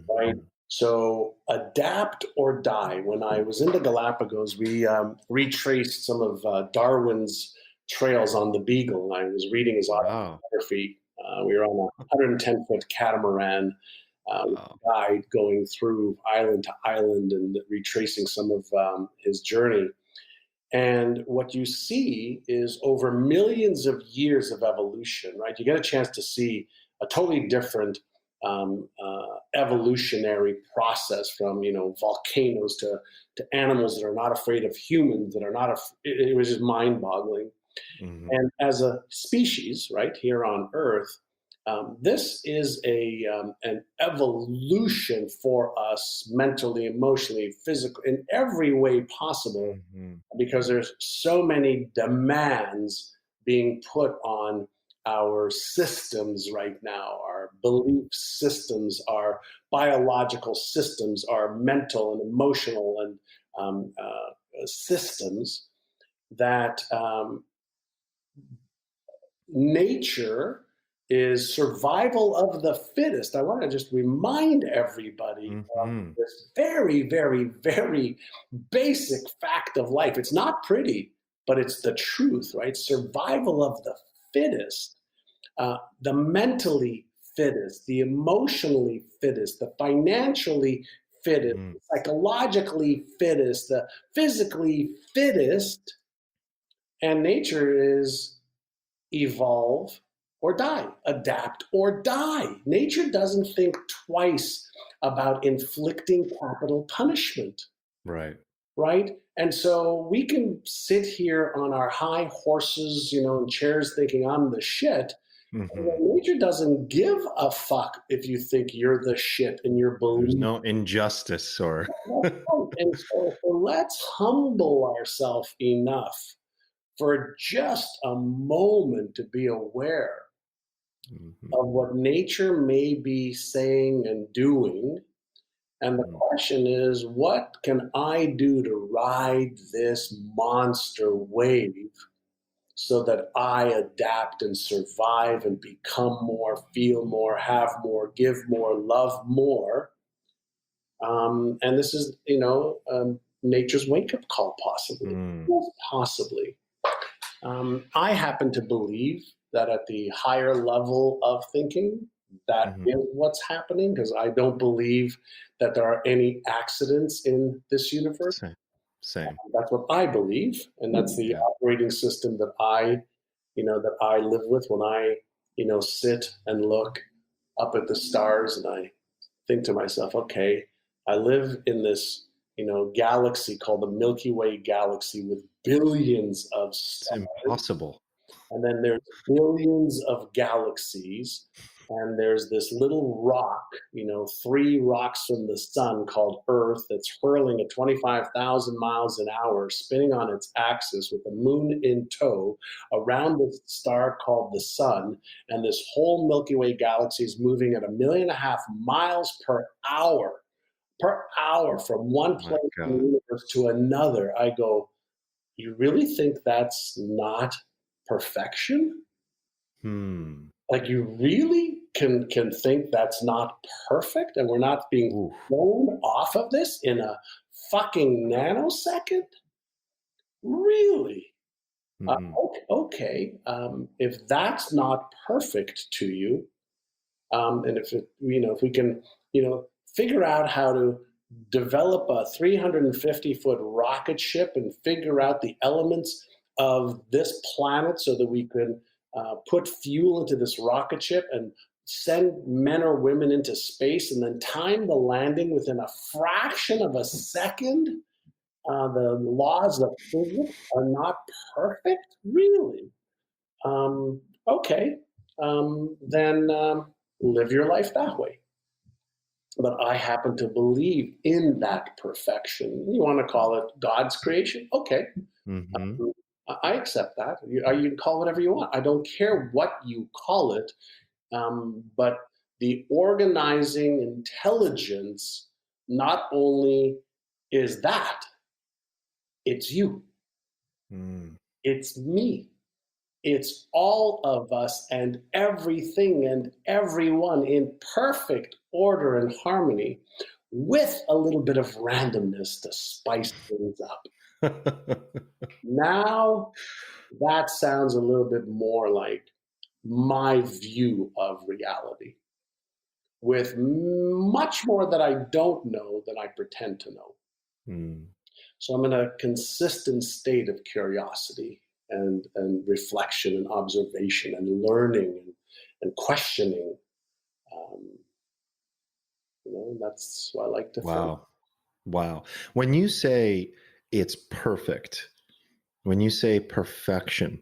right? mhm, So, adapt or die. When I was in the Galapagos, we retraced some of Darwin's trails on the Beagle, and I was reading his wow, autobiography. We were on a 110-foot catamaran with wow, a guide going through island to island and retracing some of his journey. And what you see is over millions of years of evolution, right? You get a chance to see a totally different evolutionary process from volcanoes to animals that are not afraid of humans that are not. It was just mind boggling. mhm, And as a species, right here on Earth, this is an evolution for us mentally, emotionally, physically, in every way possible, mhm, because there's so many demands being put on our systems right now, our belief systems, our biological systems, our mental and emotional and systems that nature is survival of the fittest. I want to just remind everybody of mhm, this very, very, very basic fact of life. It's not pretty, but it's the truth, right? Survival of the fittest. The mentally fittest, the emotionally fittest, the financially fittest, Mm. the psychologically fittest, the physically fittest. And nature is evolve or die, adapt or die. Nature doesn't think twice about inflicting capital punishment, Right. right? And so we can sit here on our high horses, in chairs thinking I'm the shit. Hmm. And nature doesn't give a fuck if you think you're the shit and you're There's believing. no injustice or. And so let's humble ourselves enough for just a moment to be aware Mhm. of what nature may be saying and doing. And the Mm. question is, what can I do to ride this monster wave so that I adapt and survive and become more, feel more, have more, give more, love more? And this is, nature's wake up call, possibly. Mm. Yes, possibly. I happen to believe that at the higher level of thinking, that Mhm. is what's happening, because I don't believe that there are any accidents in this universe. Same. Same. That's what I believe, and that's the Yeah. operating system that I live with when I, sit and look up at the stars and I think to myself, okay, I live in this, galaxy called the Milky Way galaxy with billions of It's stars. impossible. And then there's billions of galaxies. And there's this little rock, 3 rocks from the sun called Earth that's hurling at 25,000 miles an hour, spinning on its axis with the moon in tow around this star called the sun. And this whole Milky Way galaxy is moving at 1.5 million miles per hour from one My place in the God. universe to another. I go, you really think that's not perfection? Hmm. Like, you really can think that's not perfect and we're not being Oof. thrown off of this in a fucking nanosecond? Really? Mm-mm. Okay. If that's not perfect to you, and if we can, figure out how to develop a 350-foot rocket ship and figure out the elements of this planet so that we can put fuel into this rocket ship and send men or women into space and then time the landing within a fraction of a second. The laws of physics are not perfect, really. Okay, then live your life that way. But I happen to believe in that perfection. You want to call it God's creation? Okay, Mm-hmm. I accept that. You can call it whatever you want. I don't care what you call it. But the organizing intelligence not only is that, it's you, Mm. it's me, it's all of us and everything and everyone in perfect order and harmony with a little bit of randomness to spice things up. Now, that sounds a little bit more like my view of reality, with much more that I don't know than I pretend to know. Mm. So I'm in a consistent state of curiosity and reflection and observation and learning and questioning. Um, that's what I like to think. Wow. Wow. When you say it's perfect, when you say perfection,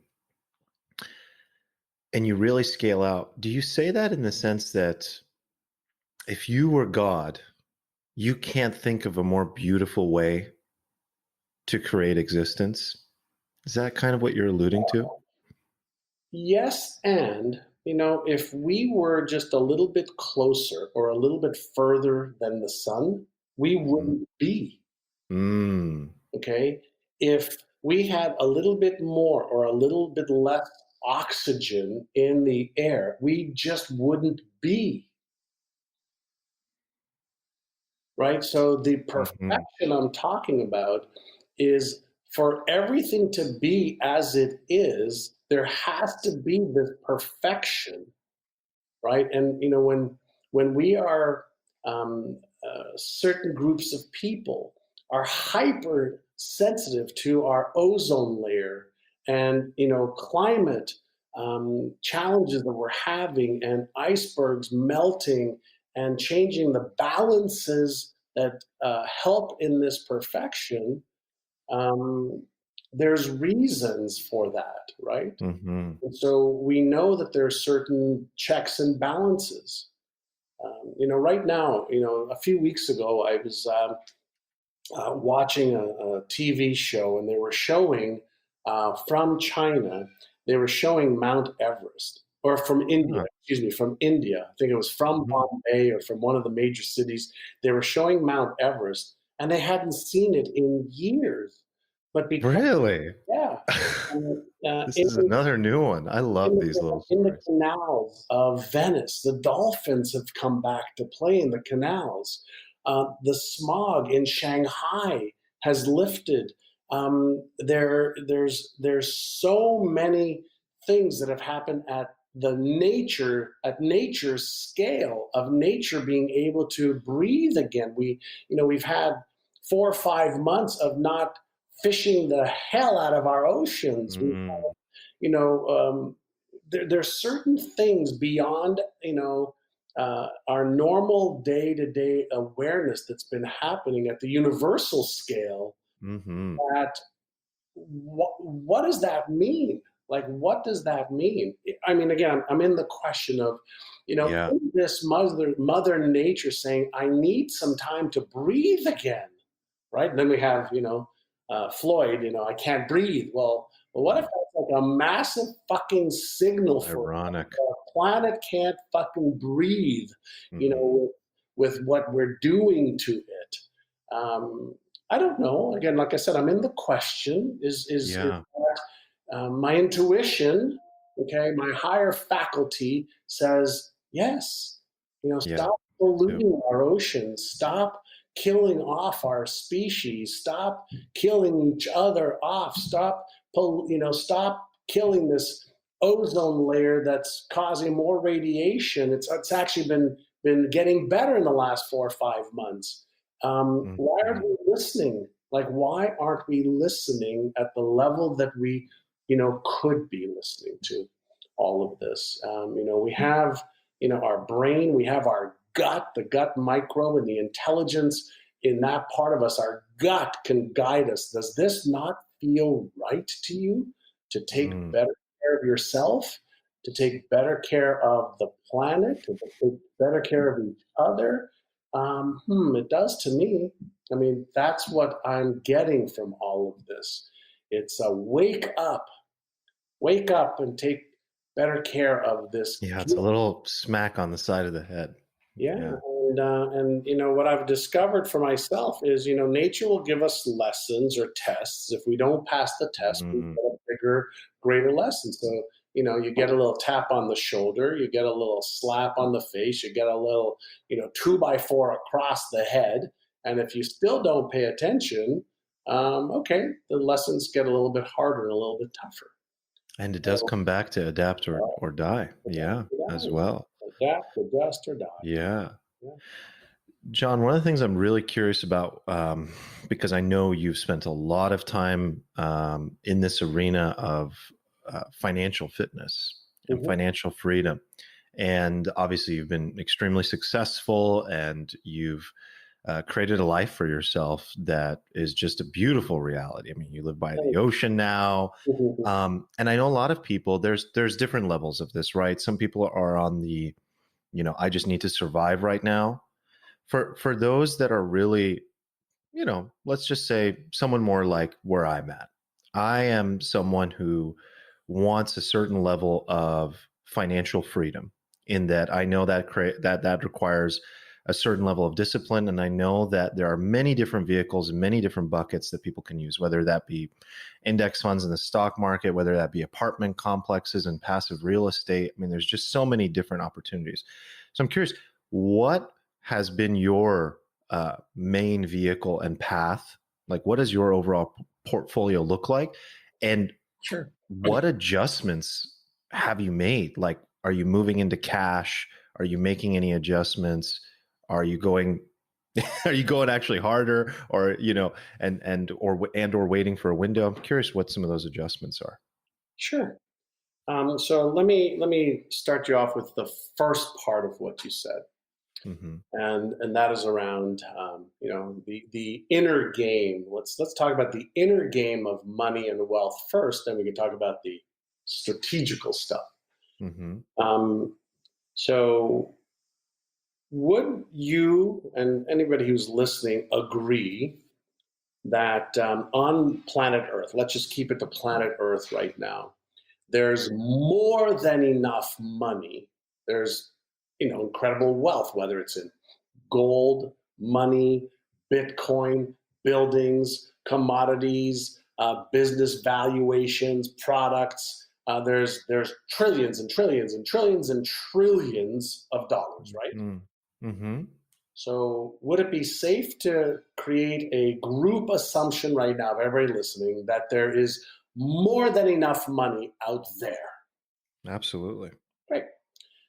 and you really scale out, do you say that in the sense that if you were God, you can't think of a more beautiful way to create existence? Is that kind of what you're alluding to? Yes, and if we were just a little bit closer or a little bit further than the sun, we Mm-hmm. wouldn't be. Mm. Okay, if we had a little bit more or a little bit less oxygen in the air, we just wouldn't be. Right? So the Mm-hmm. perfection I'm talking about is, for everything to be as it is, there has to be this perfection, right? And when we are certain groups of people are hyper sensitive to our ozone layer and climate challenges that we're having and icebergs melting and changing the balances that help in this perfection, um, there's reasons for that, right? Hmm. And so we know that there are certain checks and balances. Right now, a few weeks ago, I was watching a TV show, and they were showing from China, they were showing Mount Everest, or from India, Huh. excuse me, from India. I think it was from Hmm. Bombay or from one of the major cities. They were showing Mount Everest, and they hadn't seen it in years. But because, Really? yeah, um, This is another new one. I love these little in the stories. canals of Venice, the dolphins have come back to play in the canals. The smog in Shanghai has lifted. There's so many things that have happened at nature's scale of nature being able to breathe again. We've had 4 or 5 months of not fishing the hell out of our oceans. Mm, You know, there's certain things beyond our normal day-to-day awareness that's been happening at the universal scale. hmm. That what does that mean? Like, what does that mean? I mean, again, I'm in the question of, Yeah. is this mother nature saying, I need some time to breathe again, right? And then we have, Floyd, I can't breathe. Well, what if Mm. that's like a massive fucking signal for Ironic. the planet can't fucking breathe, Hmm. with what we're doing to it? Um, I don't know. Again, like I said, I'm in the question. Is Yeah. that my intuition? Okay, my higher faculty says yes. Yeah. Stop Too. polluting our oceans. Stop killing off our species. Stop killing each other off. Stop killing this ozone layer that's causing more radiation. It's actually been getting better in the last 4 or 5 months. Why aren't Hmm. we listening? Like, why aren't we listening at the level that we, could be listening to all of this? We have, our brain, we have our gut, the gut microbe, and the intelligence in that part of us. Our gut can guide us. Does this not feel right to you to take Mm. better care of yourself, to take better care of the planet, to take better care of each other? It does to me. I mean, that's what I'm getting from all of this. It's a wake up and take better care of this Yeah. It's a gift. little smack on the side of the head. Yeah, Yeah. and what I've discovered for myself is nature will give us lessons or tests. If we don't pass the test, we Mm. get a bigger, greater lesson. So you get a little tap on the shoulder, you get a little slap on the face, you get a little 2x4 across the head, and if you still don't pay attention, okay, the lessons get a little bit harder and a little bit tougher. And it does So, come back to adapt or die. adapt, Yeah. As well. adjust, or die. Yeah. Yeah. John, one of the things I'm really curious about, because I know you've spent a lot of time in this arena of financial fitness and Mhm. financial freedom. And obviously, you've been extremely successful and you've created a life for yourself that is just a beautiful reality. I mean, you live by the ocean now. Mhm. And I know a lot of people, there's different levels of this, right? Some people are on the, I just need to survive right now. For those that are really, let's just say someone more like where I'm at. I am someone who wants a certain level of financial freedom in that I know that that requires a certain level of discipline, and I know that there are many different vehicles and many different buckets that people can use, whether that be index funds in the stock market, whether that be apartment complexes and passive real estate. I mean, there's just so many different opportunities. So I'm curious, what has been your main vehicle and path? Like, what does your overall portfolio look like? And Sure. what adjustments have you made? Like, Are you moving into cash? Are you making any adjustments? Are you going are you going actually harder, or or waiting for a window? I'm curious what some of those adjustments are. Sure. So let me start you off with the first part of what you said, Hmm. and that is around the inner game. Let's talk about the inner game of money and wealth first, then we can talk about the strategical stuff. Hmm. Um, so would you and anybody who's listening agree that on planet Earth, let's just keep it to planet Earth right now, there's more than enough money. There's incredible wealth, whether it's in gold, money, Bitcoin, buildings, commodities, business valuations, products. There's trillions and trillions and trillions and trillions of dollars, right? Mm-hmm. So, would it be safe to create a group assumption right now of everybody listening that there is more than enough money out there? Absolutely. Right.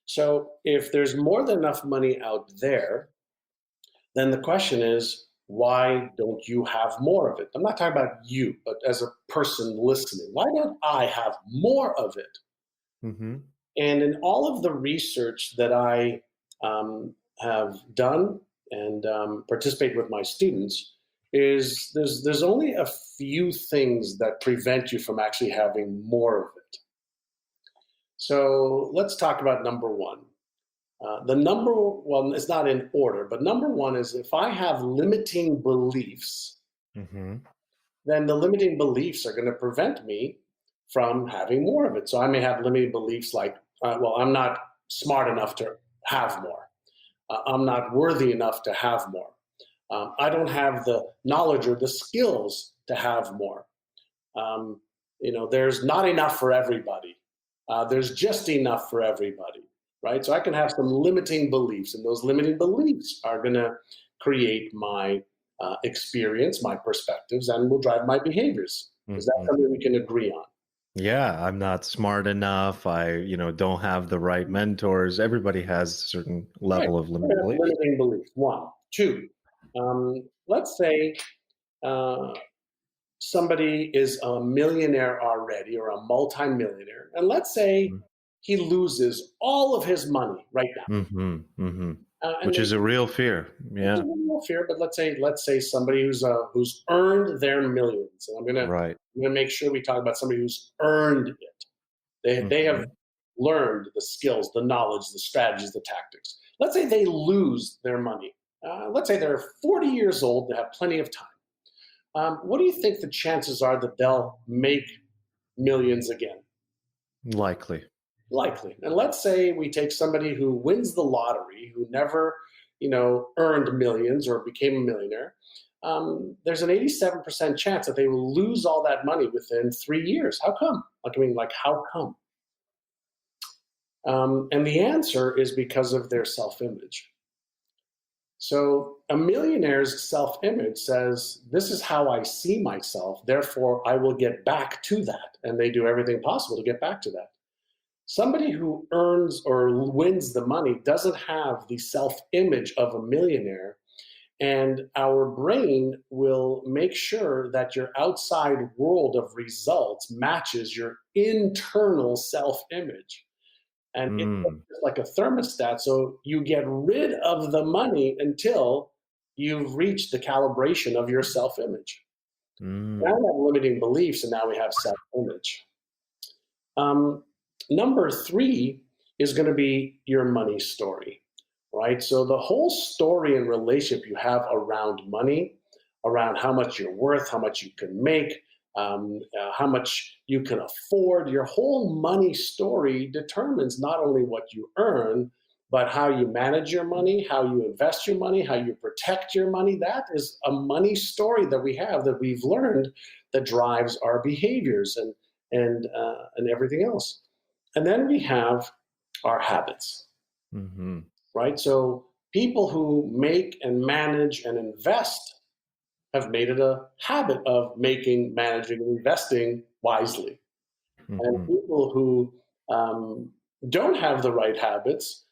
So, if there's more than enough money out there, then the question is, why don't you have more of it? I'm not talking about you, but as a person listening, why don't I have more of it? Mm-hmm. And in all of the research that I have done and participate with my students, is there's only a few things that prevent you from actually having more of it. So let's talk about number one. The number one is not in order, but number one is if I have limiting beliefs, Mm-hmm. then the limiting beliefs are going to prevent me from having more of it. So I may have limiting beliefs like, well, I'm not smart enough to have more. I'm not worthy enough to have more. I don't have the knowledge or the skills to have more. Um, there's not enough for everybody. There's just enough for everybody, right? So I can have some limiting beliefs, and those limiting beliefs are going to create my experience, my perspectives, and will drive my behaviors. Is that Mm-hmm. something we can agree on? Yeah, I'm not smart enough. I, don't have the right mentors. Everybody has a certain Right. level of limiting That's beliefs. limiting beliefs. One, two. Let's say uh, somebody is a millionaire already or a multimillionaire, and let's say he loses all of his money right now. Mm-hmm. Mm-hmm. And Which then is a real fear. which is Yeah. no fear, but let's say somebody who's earned their millions, and Right. I'm gonna make sure we talk about somebody who's earned it. They have Mm-hmm. learned the skills, the knowledge, the strategies, the tactics. Let's say they lose their money. Let's say they're 40 years old, they have plenty of time. What do you think the chances are that they'll make millions again? Likely. Likely. And let's say we take somebody who wins the lottery, who never, earned millions or became a millionaire. There's an 87% chance that they will lose all that money within 3 years. How come? How come? And the answer is because of their self image. So a millionaire's self image says, this is how I see myself, therefore I will get back to that. And they do everything possible to get back to that. Somebody who earns or wins the money doesn't have the self image of a millionaire. And our brain will make sure that your outside world of results matches your internal self image. And it's Mm. like a thermostat. So you get rid of the money until you've reached the calibration of your self image. Now Mm. we have limiting beliefs, and now we have self image. Um, Number three is going to be your money story, right? So the whole story and relationship you have around money, around how much you're worth, how much you can make, how much you can afford, your whole money story determines not only what you earn, but how you manage your money, how you invest your money, how you protect your money. That is a money story that we have that we've learned that drives our behaviors and everything else. And then we have our habits, Mm-hmm. right? So people who make and manage and invest have made it a habit of making, managing, and investing wisely. And Mm-hmm. people who don't have the right habits,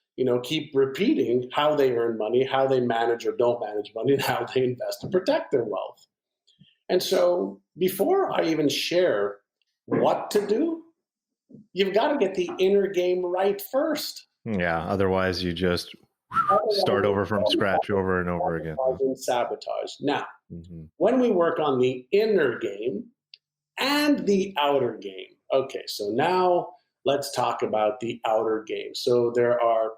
keep repeating how they earn money, how they manage or don't manage money, and how they invest to protect their wealth. And so before I even share what to do, you've got to get the inner game right first. Yeah. Otherwise, you just start over from scratch over and over again. Sabotage. Now, when we work on the inner game and the outer game, okay, so now let's talk about the outer game. So there are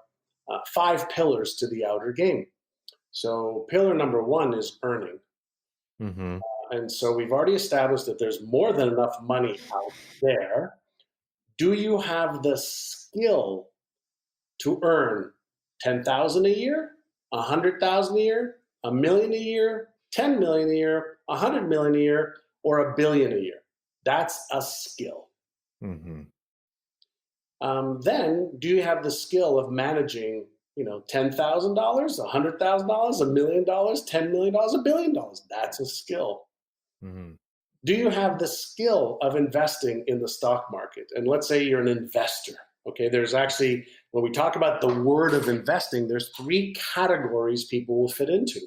5 pillars to the outer game. So pillar number 1 is earning. And so we've already established that there's more than enough money out there. Do you have the skill to earn 10,000 a year, 100,000 a year, a million a year, 10 million a year, 100 million a year, or a billion a year? That's a skill. Then, do you have the skill of managing, $10,000, $100,000, $1 million, $10 million, $1 billion? That's a skill. Do you have the skill of investing in the stock market? And let's say you're an investor. Okay, there's actually, when we talk about the word of investing, there's 3 categories people will fit into.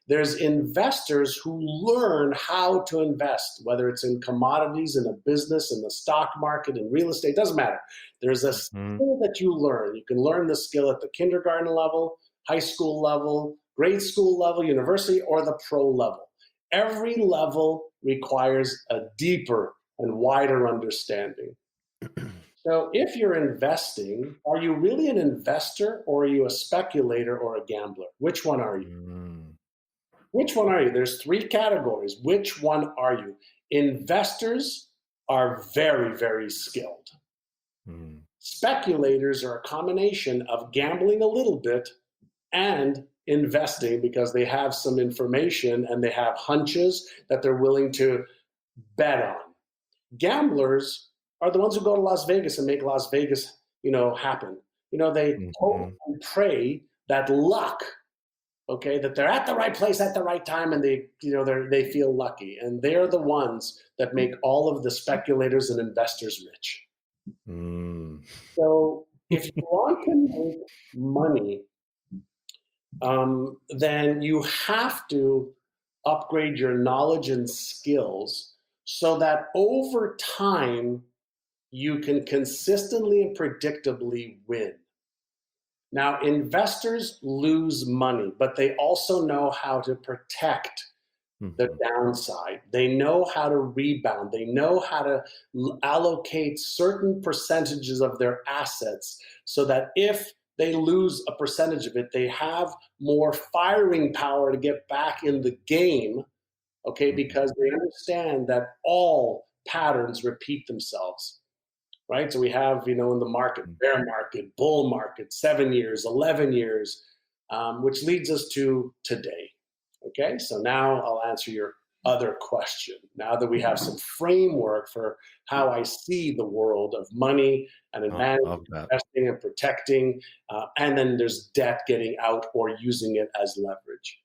There's investors who learn how to invest, whether it's in commodities, in a business, in the stock market, in real estate, doesn't matter. There's a skill that you learn. You can learn the skill at the kindergarten level, high school level, grade school level, university, or the pro level. Every level requires a deeper and wider understanding. So if you're investing, are you really an investor, or are you a speculator or a gambler? Which one are you? Which one are you? There's 3 categories. Which one are you? Investors are very, very skilled. Speculators are a combination of gambling a little bit and investing because they have some information and they have hunches that they're willing to bet on. Gamblers are the ones who go to Las Vegas and make Las Vegas, happen. They hope and pray that luck, okay, that they're at the right place at the right time, and they feel lucky, and they're the ones that make all of the speculators and investors rich. So if you want to make money, then you have to upgrade your knowledge and skills so that over time you can consistently and predictably win. Now, investors lose money, but they also know how to protect the downside. They know how to rebound. They know how to allocate certain percentages of their assets so that if they lose a percentage of it, they have more firing power to get back in the game, okay, because they understand that all patterns repeat themselves. Right? So we have, in the market, bear market, bull market, 7 years, 11 years, which leads us to today. Okay, so now I'll answer your other question. Now that we have some framework for how I see the world of money and investing and protecting, and then there's debt, getting out or using it as leverage.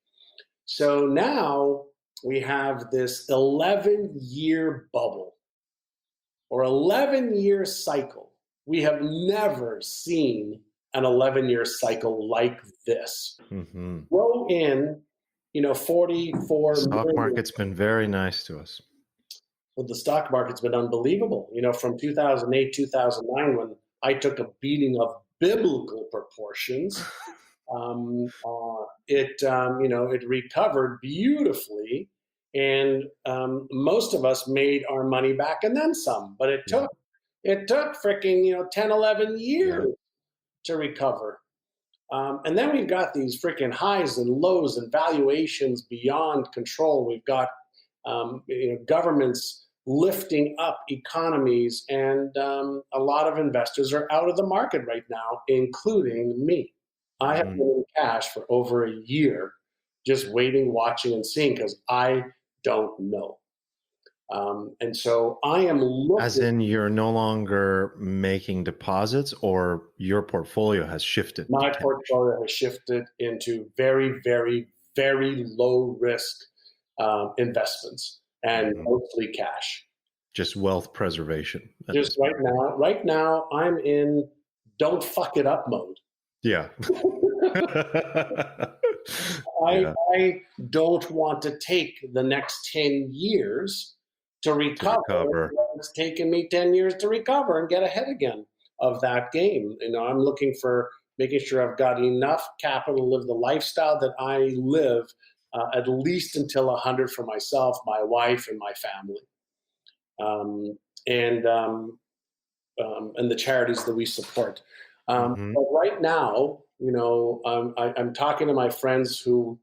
So now we have this 11-year bubble or 11-year cycle. We have never seen an 11-year cycle like this. Throw in, 44 stock market's been very nice to us. Well, the stock market's been unbelievable. From 2008, 2009, when I took a beating of biblical proportions, it recovered beautifully. And most of us made our money back and then some, but it took freaking 10, 11 years to recover. And then we've got these freaking highs and lows and valuations beyond control. We've got governments lifting up economies, and a lot of investors are out of the market right now, including me. I have been in cash for over a year, just waiting, watching, and seeing because I don't know. And so I am looking. As in, you're no longer making deposits, or your portfolio has shifted? My portfolio has shifted into very, very, very low risk investments, and mostly cash. Just wealth preservation. Just right now, I'm in don't fuck it up mode. Yeah. I, Yeah. I don't want to take the next 10 years to To recover. recover. It's taken me 10 years to recover and get ahead again of that game. I'm looking for making sure I've got enough capital to live the lifestyle that I live, at least until 100 for myself, my wife, and my family. Um, and and the charities that we support. Hmm. But right now, I'm talking to my friends who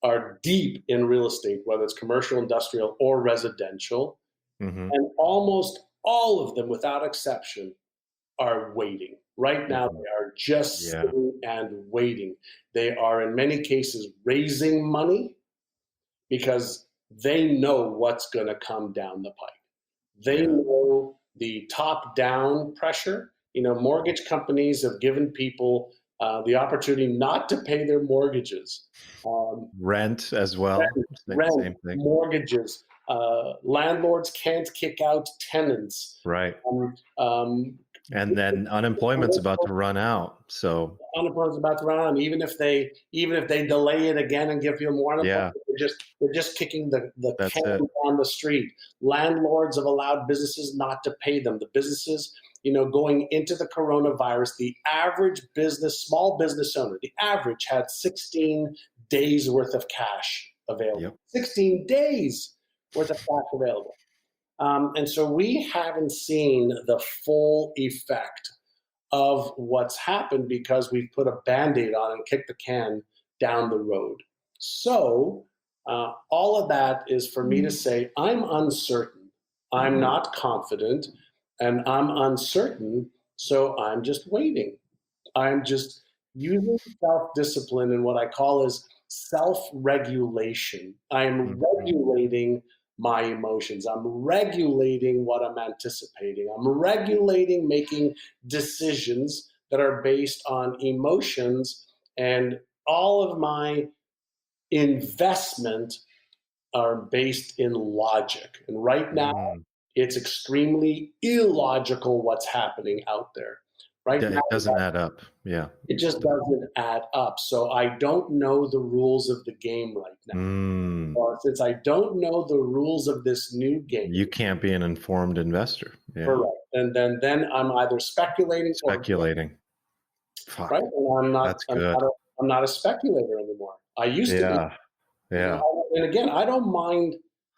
are deep in real estate, whether it's commercial, industrial, or residential, Hmm. and almost all of them, without exception, are waiting. Right now, Hmm. they are just Yeah. sitting and waiting. They are, in many cases, raising money because they know what's going to come down the pipe. They Yeah. know the top down pressure. Mortgage companies have given people the opportunity not to pay their mortgages. Rent as well. Rent, Same thing. mortgages. Landlords can't kick out tenants. Right. Um, um, And then unemployment's about to run out. So Unemployment's about to run out. Even if they delay it again and give you more yeah, unemployment, they're just kicking the that's can it. down the street. Landlords have allowed businesses not to pay them. The businesses, going into the coronavirus, the average business, small business owner, the average had 16 days worth of cash available. Yep. 16 days worth of cash available. And so we haven't seen the full effect of what's happened because we've put a band-aid on and kicked the can down the road. So all of that is for me to say, I'm uncertain. I'm not confident, and I'm uncertain. So I'm just waiting. I'm just using self-discipline and what I call is self-regulation. I'm Hmm. regulating my emotions. I'm regulating what I'm anticipating. I'm regulating making decisions that are based on emotions, and all of my investment are based in logic. And right now, Mm. it's extremely illogical what's happening out there. Right now, It doesn't add up. Yeah. it just doesn't add up. So I don't know the rules of the game right now. Mm. Well, since I don't know the rules of this new You game, can't be an informed investor. Yeah. correct, and then I'm either speculating or Speculating. right, Fuck. and I'm not That's I'm good. not a, I'm not a speculator anymore. I used to be, Yeah. Yeah. and again, I don't mind.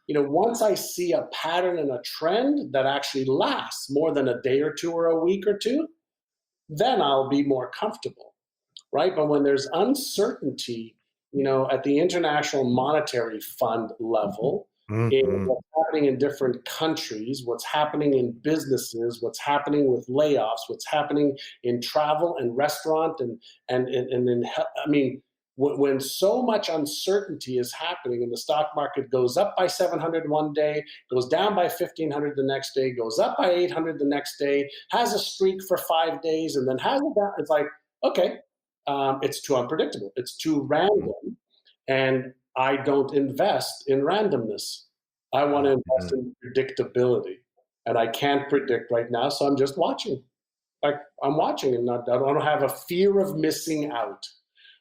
Once I see a pattern and a trend that actually lasts more than a day or two or a week or two, then I'll be more comfortable. Right? But when there's uncertainty, at the International Monetary Fund level, in Hmm. what's happening in different countries, what's happening in businesses, what's happening with layoffs, what's happening in travel and restaurant, and in, I mean, when so much uncertainty is happening and the stock market goes up by 700 one day, goes down by 1500 the next day, goes up by 800 the next day, has a streak for 5 days, and then has it down, it's like, okay, it's too unpredictable. It's too random. And I don't invest in randomness. I want to invest Hmm. in predictability. And I can't predict right now, so I'm just watching. Like I'm watching, and I don't have a fear of missing out.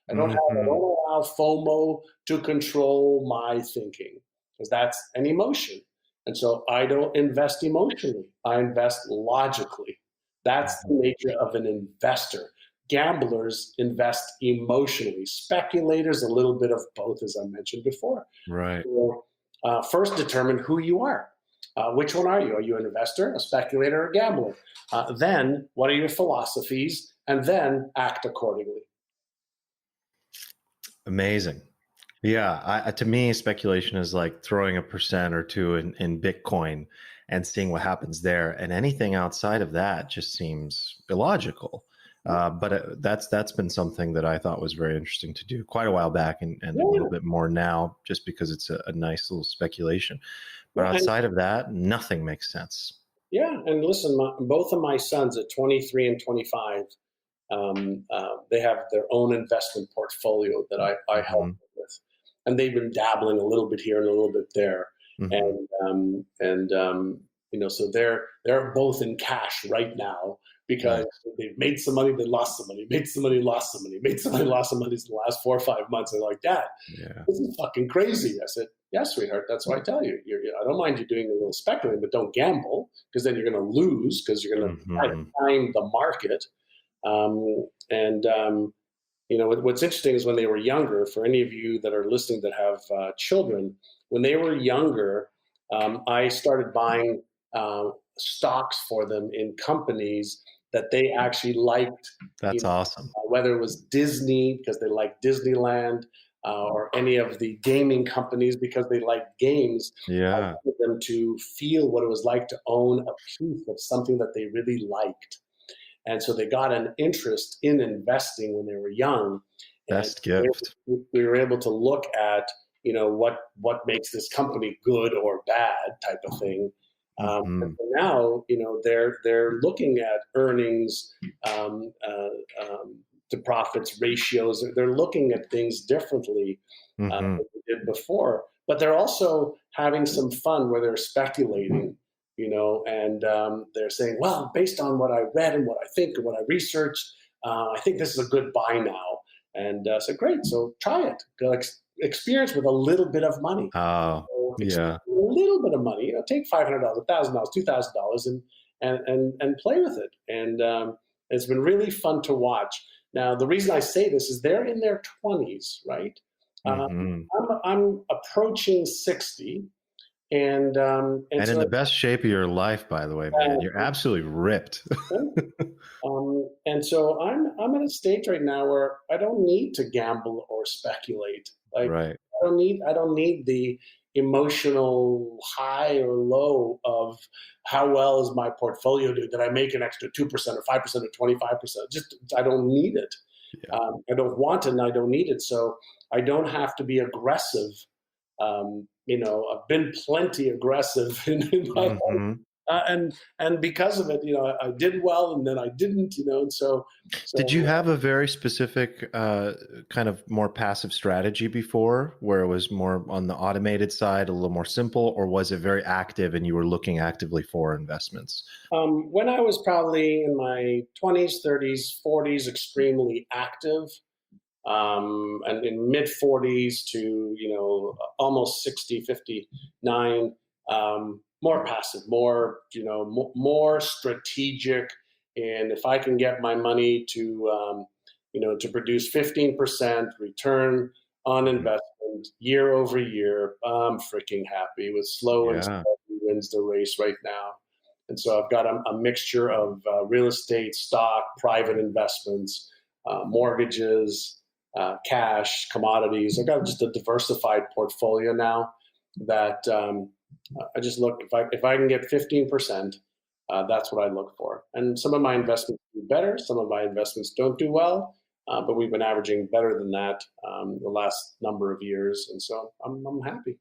I don't Hmm. allow FOMO to control my thinking because that's an emotion. And so I don't invest emotionally. I invest logically. That's the nature of an investor. Gamblers invest emotionally. Speculators, a little bit of both, as I mentioned before. Right. So, first, determine who you are. Which one are you? Are you an investor, a speculator, or a gambler? Then, what are your philosophies? And then act accordingly. Amazing. Yeah, to me, speculation is like throwing a percent or two in Bitcoin and seeing what happens there. And anything outside of that just seems illogical. But that's been something that I thought was very interesting to do quite a while back, and a little Yeah, bit more now, just because it's a nice little speculation. But yeah, and outside of that, nothing makes sense. yeah, and listen, both of my sons at 23 and 25, they have their own investment portfolio that I help Hmm. with, and they've been dabbling a little bit here and a little bit there, Hmm. and so they're both in cash right now. because Nice. they've made some money, they lost some money, made some money, lost some money, made some money, lost some money in the last 4 or 5 months. They're like, Dad, Yeah. this is fucking crazy. I said, yes, sweetheart, that's what I tell you. I don't mind you doing a little speculating, but don't gamble because then you're going to lose because you're going to try to Hmm. time the market. And what's interesting is when they were younger, for any of you that are listening that have children, when they were younger, I started buying stocks for them in companies that they actually liked, That's awesome. whether it was Disney because they liked Disneyland, or any of the gaming companies because they liked games. I Yeah. wanted them to feel what it was like to own a piece of something that they really liked. And so they got an interest in investing when they were young. And Best gift. we were able to look at, what makes this company good or bad type of thing. And Hmm. so now, they're looking at earnings, to profits ratios. They're looking at things differently Hmm. than they did before. But they're also having some fun where they're speculating, and they're saying, well, based on what I read and what I think and what I researched, I think this is a good buy now. And I said, great, so try it. Go experience with a little bit of money. Oh, So yeah. a little bit of money, take $500, $1,000, $2,000, and play with it. And it's been really fun to watch. Now, the reason I say this is they're in their 20s, right? Um, Hmm. I'm approaching 60, and And in the so best shape of your life, by the way, man. You're absolutely ripped. and so I'm at a stage right now where I don't need to gamble or speculate. Like Right. I don't need the emotional high or low of how well is my portfolio doing. Did I make an extra 2% or 5% or 25%? Just I don't need it. Yeah. I don't want it and I don't need it. So I don't have to be aggressive. I've been plenty aggressive in my life, Hmm. and because of it, I did well, and then I didn't, and so Did you so have a very specific kind of more passive strategy before where it was more on the automated side, a little more simple, or was it very active and you were looking actively for investments? when I was probably in my 20s, 30s, 40s, extremely active, and in mid 40s to almost 60, 59, more passive, more more strategic. And if I can get my money to produce 15% return on investment year over year, I'm freaking happy. With slow and Yeah. steady wins the race right now. And so I've got a mixture of real estate, stock, private investments, mortgages, cash, commodities. I've got just a diversified portfolio now that I just look, if I can get 15%, that's what I look for. And some of my investments do better, some of my investments don't do well, but we've been averaging better than that the last number of years, and so I'm happy.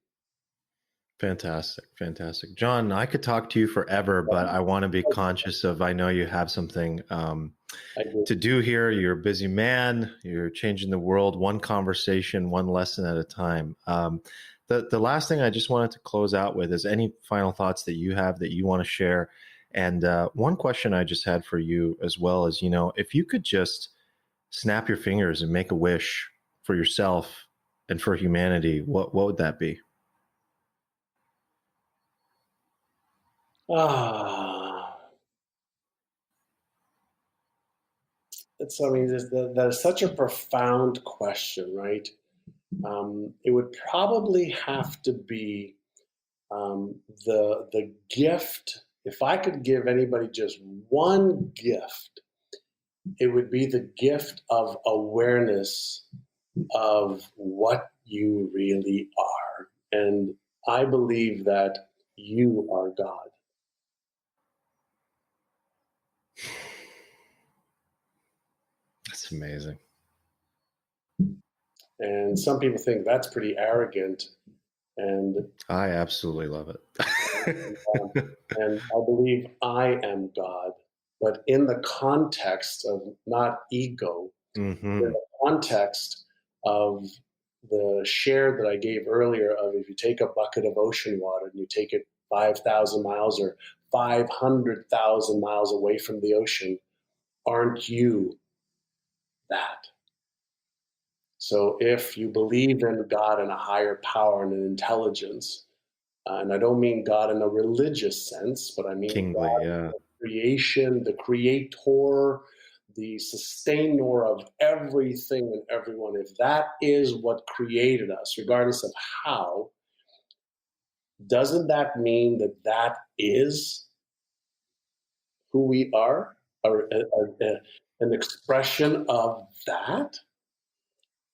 Fantastic. Fantastic. John, I could talk to you forever, but I want to be conscious of, I know you have something I do. to do here. You're a busy man. You're changing the world one conversation, one lesson at a time. The last thing I just wanted to close out with is any final thoughts that you have that you want to share. And one question I just had for you as well is, if you could just snap your fingers and make a wish for yourself and for humanity, what would that be? Ah, I mean, that is such a profound question, right? It would probably have to be the gift. If I could give anybody just one gift, it would be the gift of awareness of what you really are. And I believe that you are God. That's amazing. And some people think that's pretty arrogant. And I absolutely love and, it. and I believe I am God, but in the context of not ego, in Hmm. the context of the share that I gave earlier of if you take a bucket of ocean water and you take it 5,000 miles or 500,000 miles away from the ocean, Aren't you that? So if you believe in God and a higher power and an intelligence, and I don't mean God in a religious sense, but I mean Kingly, God, yeah. creation, the creator, the sustainer of everything and everyone, if that is what created us, regardless of how, doesn't that mean that that is who we are? Or an expression of that?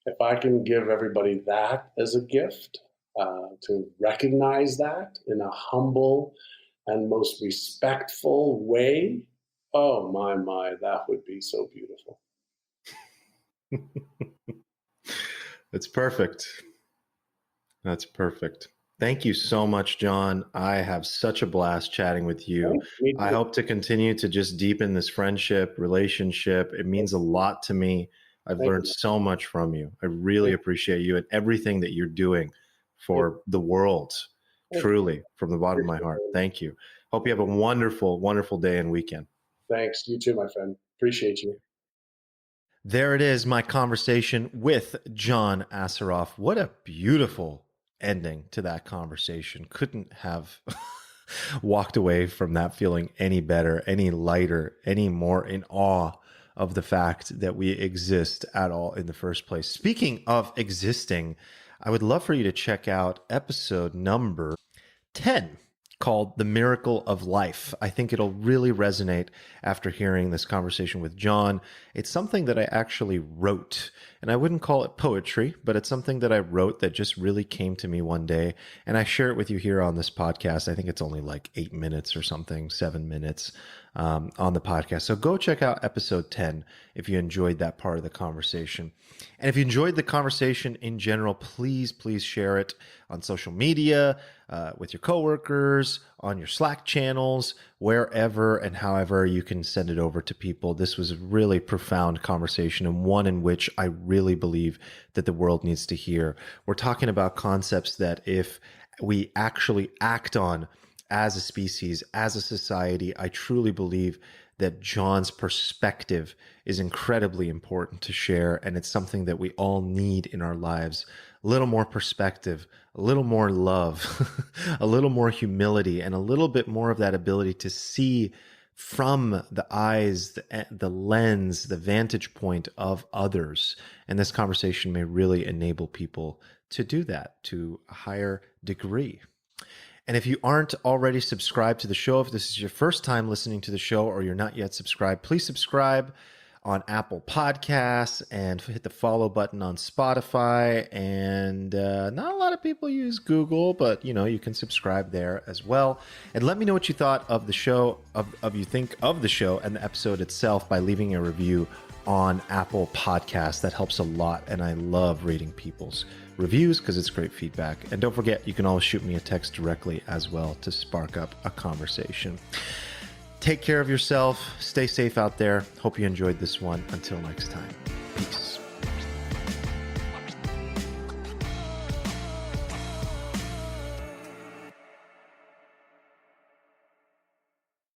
If I can give everybody that as a gift, to recognize that in a humble and most respectful way, oh my, that would be so beautiful. It's perfect. That's perfect. Thank you so much, John. I have such a blast chatting with you. Right? Me I too. hope to continue to just deepen this friendship, relationship. It means a lot to me. I've Thank learned you. so much from you. I really Thank appreciate you and everything that you're doing you. for the world, Thank you. truly, from the bottom of my heart. Thank you. Hope you have a wonderful, wonderful day and weekend. Thanks. You too, my friend. Appreciate you. There it is, my conversation with John Assaraf. What a beautiful ending to that conversation. Couldn't have walked away from that feeling any better, any lighter, any more in awe of the fact that we exist at all in the first place. Speaking of existing, I would love for you to check out episode number 10, called The Miracle of Life. I think it'll really resonate after hearing this conversation with John. It's something that I actually wrote, and I wouldn't call it poetry, but it's something that I wrote that just really came to me one day, and I share it with you here on this podcast. I think it's only like 8 minutes or something, 7 minutes on the podcast. So go check out episode 10 if you enjoyed that part of the conversation. And if you enjoyed the conversation in general, please share it on social media, with your coworkers, on your Slack channels, wherever and however you can send it over to people. This was a really profound conversation, and one in which I really believe that the world needs to hear. We're talking about concepts that if we actually act on as a species, as a society, I truly believe that John's perspective is incredibly important to share, and it's something that we all need in our lives. A little more perspective, a little more love, a little more humility, and a little bit more of that ability to see from the eyes, the lens, the vantage point of others. And this conversation may really enable people to do that to a higher degree. And if you aren't already subscribed to the show, if this is your first time listening to the show or you're not yet subscribed, please subscribe on Apple Podcasts and hit the follow button on Spotify. And not a lot of people use Google, but you can subscribe there as well. And let me know what you thought of the show, of you think of the show and the episode itself by leaving a review on Apple Podcasts. That helps a lot, and I love reading people's reviews because it's great feedback. And don't forget, you can always shoot me a text directly as well to spark up a conversation. Take care of yourself. Stay safe out there. Hope you enjoyed this one. Until next time.